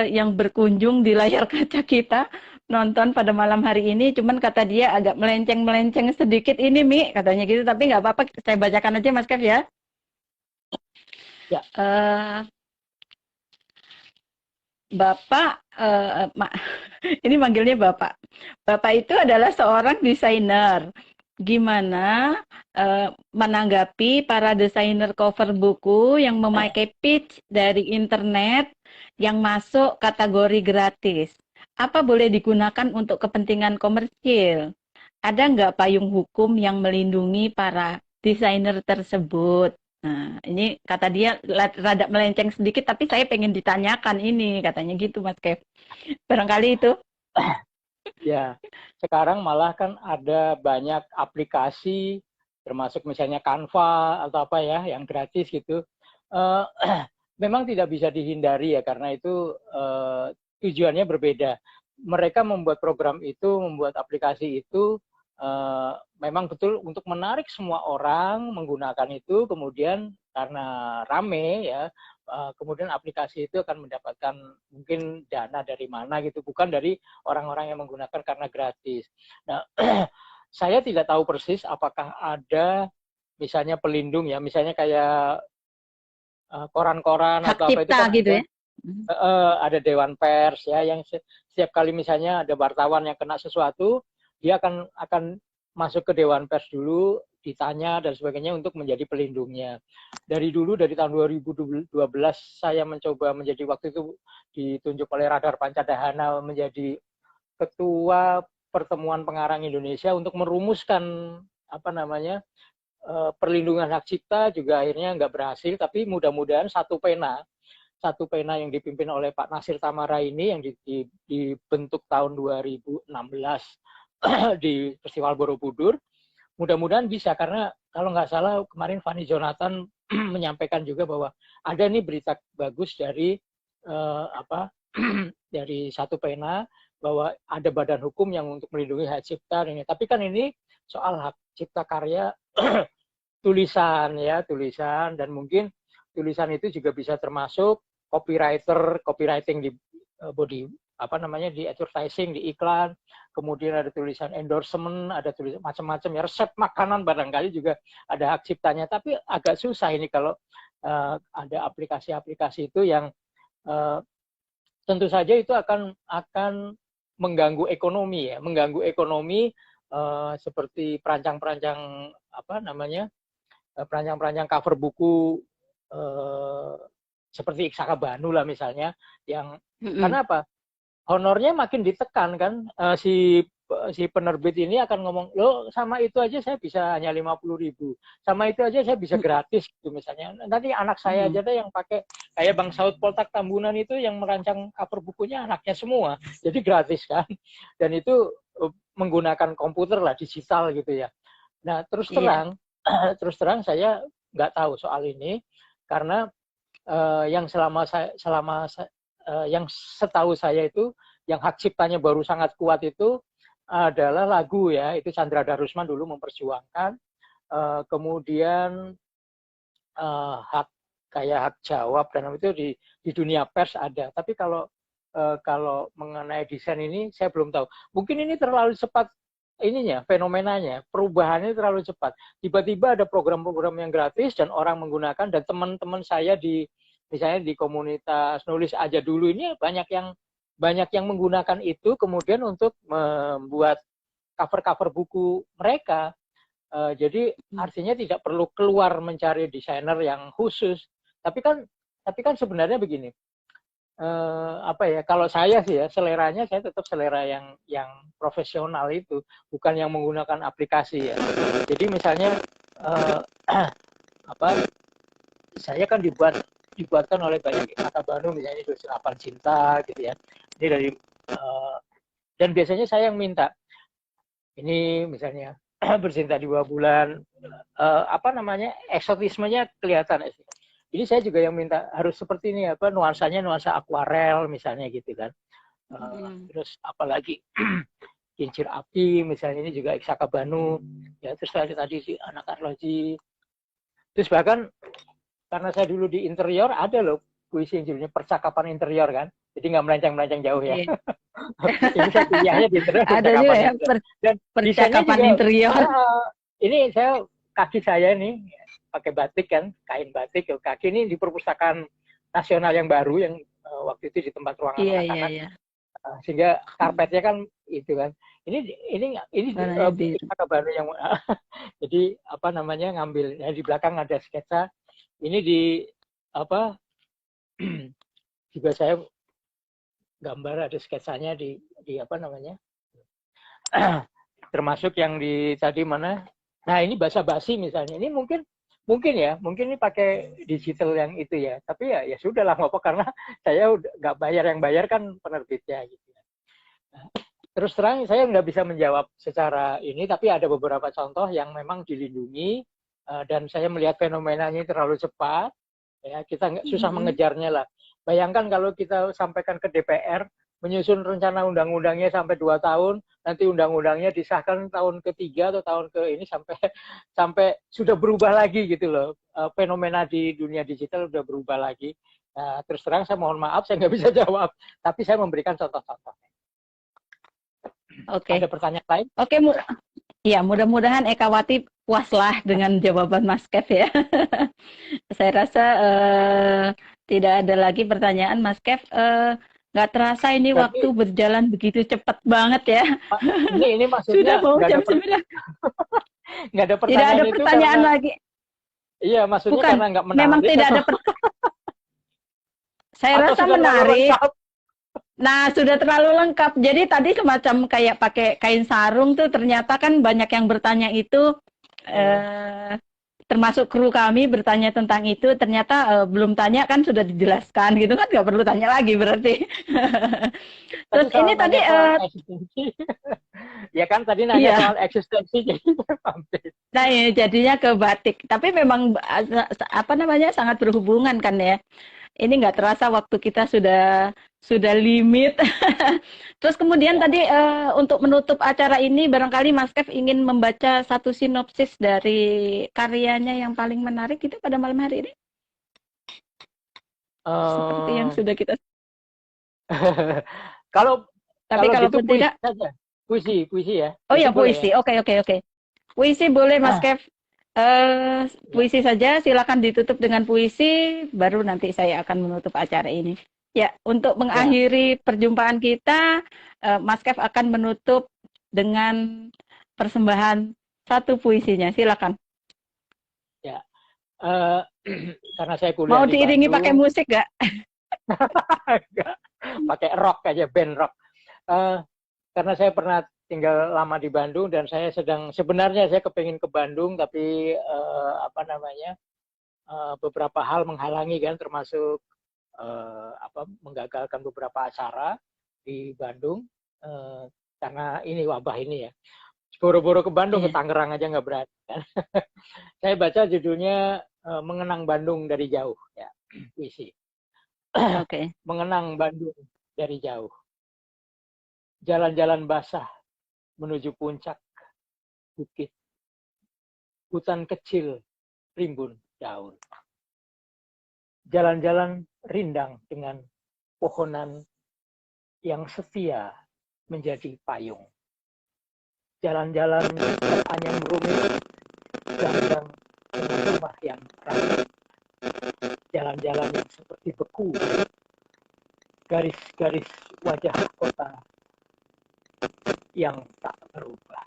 yang berkunjung di layar kaca kita, nonton pada malam hari ini, cuman kata dia agak melenceng sedikit ini Mi, katanya gitu, tapi nggak apa-apa, saya bacakan aja Mas Kev ya. Ya. Bapak, ini manggilnya Bapak. Bapak itu adalah seorang desainer. Gimana menanggapi para desainer cover buku yang memakai pitch dari internet yang masuk kategori gratis? Apa boleh digunakan untuk kepentingan komersil? Ada nggak payung hukum yang melindungi para desainer tersebut? Nah, ini kata dia rada melenceng sedikit, tapi saya pengen ditanyakan ini, katanya gitu Mas Kev. Barangkali itu. Ya, sekarang malah kan ada banyak aplikasi, termasuk misalnya Canva atau apa ya, yang gratis gitu. Eh, memang tidak bisa dihindari ya, karena itu tujuannya berbeda. Mereka membuat program itu, membuat aplikasi itu, memang betul untuk menarik semua orang menggunakan itu, kemudian karena rame ya, kemudian aplikasi itu akan mendapatkan mungkin dana dari mana gitu, bukan dari orang-orang yang menggunakan karena gratis. Nah, saya tidak tahu persis apakah ada misalnya pelindung ya, misalnya kayak koran-koran Hak atau apa itu cipta kan gitu ya. ada dewan pers ya, yang setiap kali misalnya ada wartawan yang kena sesuatu, dia akan masuk ke dewan pers dulu, ditanya dan sebagainya untuk menjadi pelindungnya. Dari dulu, dari tahun 2012 saya mencoba menjadi, waktu itu ditunjuk oleh Radar Pancadhana menjadi ketua pertemuan pengarang Indonesia untuk merumuskan apa namanya perlindungan hak cipta, juga akhirnya nggak berhasil, tapi mudah-mudahan satu pena yang dipimpin oleh Pak Nasir Tamara ini yang dibentuk tahun 2016 di Festival Borobudur, mudah-mudahan bisa, karena kalau nggak salah kemarin Fani Jonathan menyampaikan juga bahwa ada nih berita bagus dari apa dari satu pena, bahwa ada badan hukum yang untuk melindungi hak cipta ini. Tapi kan ini soal hak cipta karya tulisan ya, tulisan, dan mungkin tulisan itu juga bisa termasuk copywriting di body apa namanya, di advertising, di iklan, kemudian ada tulisan endorsement, ada tulisan macam-macam ya, resep makanan barangkali juga ada hak ciptanya. Tapi agak susah ini kalau ada aplikasi-aplikasi itu yang tentu saja itu akan mengganggu ekonomi ya, mengganggu ekonomi seperti perancang-perancang apa namanya, perancang-perancang cover buku seperti Iksaka Banu lah misalnya, yang karena apa, honornya makin ditekan kan, si penerbit ini akan ngomong, lo sama itu aja saya bisa hanya 50.000, sama itu aja saya bisa gratis gitu misalnya. Nanti anak saya aja deh yang pakai, kayak Bang Saud Poltak Tambunan itu yang merancang cover bukunya anaknya semua, jadi gratis kan, dan itu menggunakan komputer lah, digital gitu ya. Nah terus terang terus terang saya nggak tahu soal ini, karena yang yang setahu saya itu yang hak ciptanya baru sangat kuat itu adalah lagu ya, itu Chandra Darusman dulu memperjuangkan, kemudian hak kayak hak jawab dan itu di dunia pers ada, tapi kalau mengenai desain ini saya belum tahu, mungkin ini terlalu cepat ininya, fenomenanya, perubahannya terlalu cepat. Tiba-tiba ada program-program yang gratis dan orang menggunakan, dan teman-teman saya misalnya di komunitas nulis aja dulu ini banyak yang menggunakan itu kemudian untuk membuat cover-cover buku mereka. Jadi artinya tidak perlu keluar mencari desainer yang khusus. Tapi kan sebenarnya begini, apa ya, kalau saya sih ya, seleranya saya tetap selera yang profesional, itu bukan yang menggunakan aplikasi ya. Jadi misalnya apa, saya kan dibuatkan oleh banyak kata Bandung, misalnya itu Serapan Cinta gitu ya, ini dari dan biasanya saya yang minta ini misalnya bercinta di 2 bulan, apa namanya, eksotismenya kelihatan. Ini saya juga yang minta harus seperti ini, apa, nuansanya nuansa akuarel misalnya gitu kan. Terus apalagi Kincir Api misalnya, ini juga Iksaka Banu ya. Terus tadi si Anak Arloji. Terus bahkan karena saya dulu di interior, ada loh puisi yang judulnya Percakapan Interior kan. Jadi nggak melenceng-melenceng jauh ya. Ini saya kuliahnya di interior, ada juga ya dan percakapan juga, interior. Ini saya, kaki saya nih pakai batik kan, kain batik, kaki ini di Perpustakaan Nasional yang baru yang waktu itu di tempat ruang anak-anak. Iya. Sehingga karpetnya kan itu kan. Ini Iksaka Banu yang jadi apa namanya, ngambil ya, di belakang ada sketsa. Ini di apa juga saya gambar, ada sketsanya di apa namanya, termasuk yang di tadi mana. Nah ini basa-basi misalnya, ini mungkin mungkin ini pakai digital yang itu ya. Tapi ya sudah lah, nggak apa, karena saya udah nggak bayar, yang bayar kan penerbitnya gitu. Terus terang saya nggak bisa menjawab secara ini, tapi ada beberapa contoh yang memang dilindungi dan saya melihat fenomenanya terlalu cepat, ya kita susah mengejarnya lah. Bayangkan kalau kita sampaikan ke DPR, menyusun rencana undang-undangnya sampai 2 tahun, nanti undang-undangnya disahkan tahun ketiga atau tahun ke ini sampai sudah berubah lagi gitu loh. Fenomena di dunia digital sudah berubah lagi. Nah, terus terang saya mohon maaf, saya nggak bisa jawab, tapi saya memberikan contoh-contoh. Oke. Ada pertanyaan lain? Oke, ya mudah-mudahan Ekawati puaslah dengan jawaban Mas Kev ya. Saya rasa tidak ada lagi pertanyaan Mas Kev. Nggak terasa ini Berarti, waktu berjalan begitu cepat banget ya. Ini Sudah maksudnya mau jam 9. nggak ada pertanyaan. Tidak ada itu pertanyaan karena, lagi. iya, maksudnya Bukan, karena nggak menarik. memang tidak ada Saya atau rasa sudah menarik. lengkap? Nah, sudah terlalu lengkap. Jadi tadi semacam kayak pakai kain sarung tuh, ternyata kan banyak yang bertanya itu, termasuk kru kami bertanya tentang itu, ternyata belum tanya kan sudah dijelaskan gitu kan, nggak perlu tanya lagi berarti. Terus ini tadi, soal eksistensi. Ya kan tadi nanya iya. soal eksistensi, jadi Nah, ini jadinya ke batik. Tapi memang apa namanya sangat berhubungan kan ya. Ini nggak terasa waktu kita sudah limit. Terus kemudian ya. tadi untuk menutup acara ini barangkali Mas Kev ingin membaca satu sinopsis dari karyanya yang paling menarik itu pada malam hari ini. Seperti yang sudah kita. kalau Tapi kalau gitu kalaupun puisi tidak, saja. Puisi ya. oh ya boleh puisi. ya. Oke. Puisi boleh Mas Kev. Ya. Puisi saja, silakan ditutup dengan puisi, baru nanti saya akan menutup acara ini. Ya, untuk Ya. mengakhiri perjumpaan kita, Mas Kev akan menutup dengan persembahan satu puisinya. Silakan. Ya. Karena saya kuliah Mau di diiringi pakai Bandung. musik nggak? Pakai rock aja, band rock. Karena saya pernah tinggal lama di Bandung dan sebenarnya saya kepingin ke Bandung, tapi beberapa hal menghalangi kan, termasuk menggagalkan beberapa acara di Bandung karena ini wabah ini ya. Boro-boro ke Bandung, ke Tangerang aja nggak berani kan. Saya baca judulnya Mengenang Bandung dari Jauh, ya, puisi. Oke. Mengenang Bandung dari jauh. Jalan-jalan basah menuju puncak bukit. Hutan kecil rimbun daun. Jalan-jalan rindang dengan pohonan yang setia menjadi payung. Jalan-jalan teranyam rumit, gang-gang dengan rumah yang rapi. Jalan-jalan yang seperti beku, garis-garis wajah kota yang tak berubah.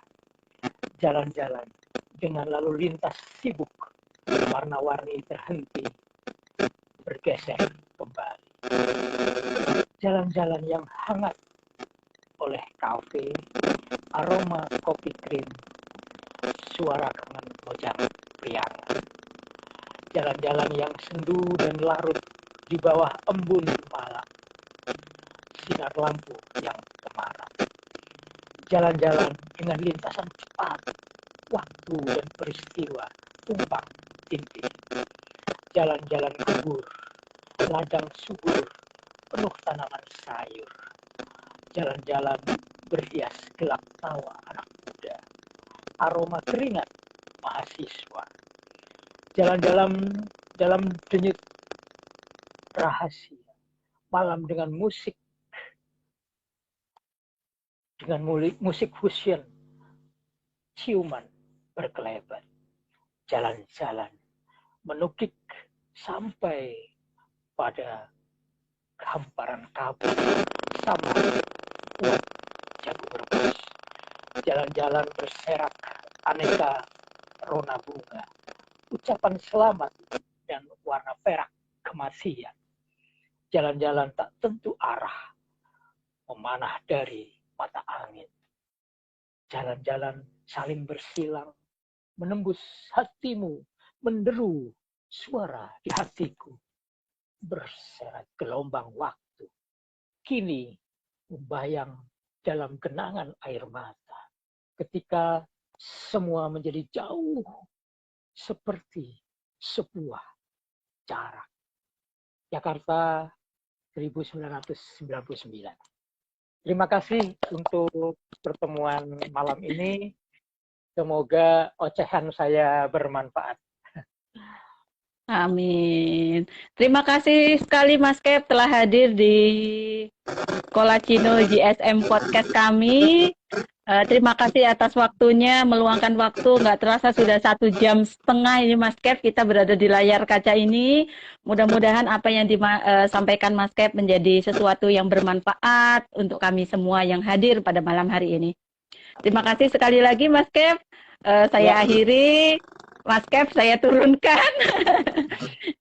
Jalan-jalan dengan lalu lintas sibuk, warna-warni terhenti, bergeser kembali. Jalan-jalan yang hangat oleh kafe, aroma kopi krim, suara kangen mojang priangan. Jalan-jalan yang sendu dan larut di bawah embun malam, sinar lampu yang temaram. Jalan-jalan dengan lintasan cepat, waktu dan peristiwa tumpang tindih. Jalan-jalan kebur, ladang subur, penuh tanaman sayur. Jalan-jalan berhias gelap tawa anak muda, aroma keringat mahasiswa. Jalan-jalan dalam denyut rahasia, malam dengan musik fusion, ciuman berkelebat. Jalan-jalan menukik sampai pada hamparan kabut sama uap jagung rebus. Jalan-jalan berserak aneka rona bunga, ucapan selamat dan warna perak kemasian. Jalan-jalan tak tentu arah, memanah dari mata angin. Jalan-jalan saling bersilang, menembus hatimu menderu suara di hatiku, berseret gelombang waktu. Kini membayang dalam genangan air mata. Ketika semua menjadi jauh seperti sebuah jarak. Jakarta 1999. Terima kasih untuk pertemuan malam ini. Semoga ocehan saya bermanfaat. Amin. Terima kasih sekali Mas Kep telah hadir di Kolacino GSM Podcast kami. Terima kasih atas waktunya, meluangkan waktu. Nggak terasa sudah 1,5 jam ini Mas Kep kita berada di layar kaca ini. Mudah-mudahan apa yang disampaikan Mas Kep menjadi sesuatu yang bermanfaat untuk kami semua yang hadir pada malam hari ini. Terima kasih sekali lagi Mas Kep. Saya akhiri. Mas Kep saya turunkan.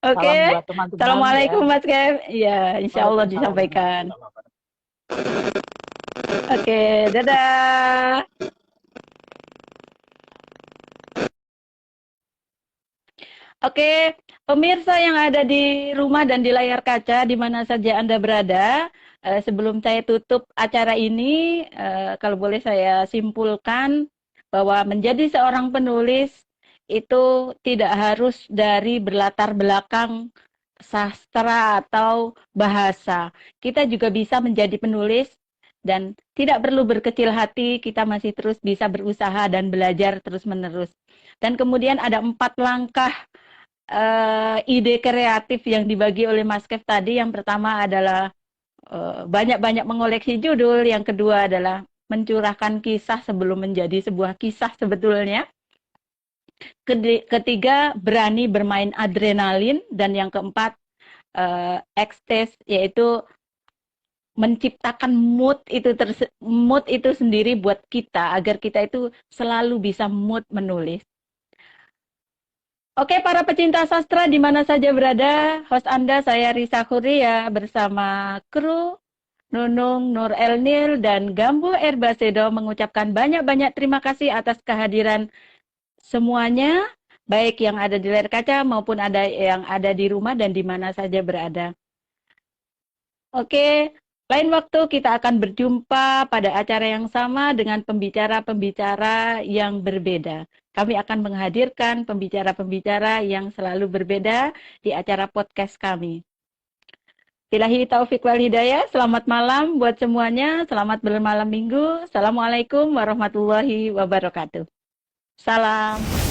Oke. Salam buat teman-teman. Assalamualaikum Mas Kep. Ya, insya Allah disampaikan. Oke, dadah. Oke, pemirsa yang ada di rumah dan di layar kaca, di mana saja Anda berada, sebelum saya tutup acara ini, kalau boleh saya simpulkan bahwa menjadi seorang penulis itu tidak harus dari berlatar belakang sastra atau bahasa. Kita juga bisa menjadi penulis dan tidak perlu berkecil hati, kita masih terus bisa berusaha dan belajar terus-menerus. Dan kemudian ada 4 langkah ide kreatif yang dibagi oleh Mas Kev tadi. Yang pertama adalah banyak-banyak mengoleksi judul, yang kedua adalah mencurahkan kisah sebelum menjadi sebuah kisah sebetulnya. Ketiga, berani bermain adrenalin, dan yang keempat, ekstase, yaitu menciptakan mood itu sendiri buat kita, agar kita itu selalu bisa mood menulis. Oke, para pecinta sastra di mana saja berada, host Anda saya Risa Kuria bersama kru Nunung Nur Elnil dan Gambo Erbasedo mengucapkan banyak-banyak terima kasih atas kehadiran semuanya, baik yang ada di layar kaca maupun ada yang ada di rumah dan di mana saja berada. Oke, lain waktu kita akan berjumpa pada acara yang sama dengan pembicara-pembicara yang berbeda. Kami akan menghadirkan pembicara-pembicara yang selalu berbeda di acara podcast kami. Billahi taufiq wal hidayah. Selamat malam buat semuanya. Selamat bermalam minggu. Assalamualaikum warahmatullahi wabarakatuh. Salam.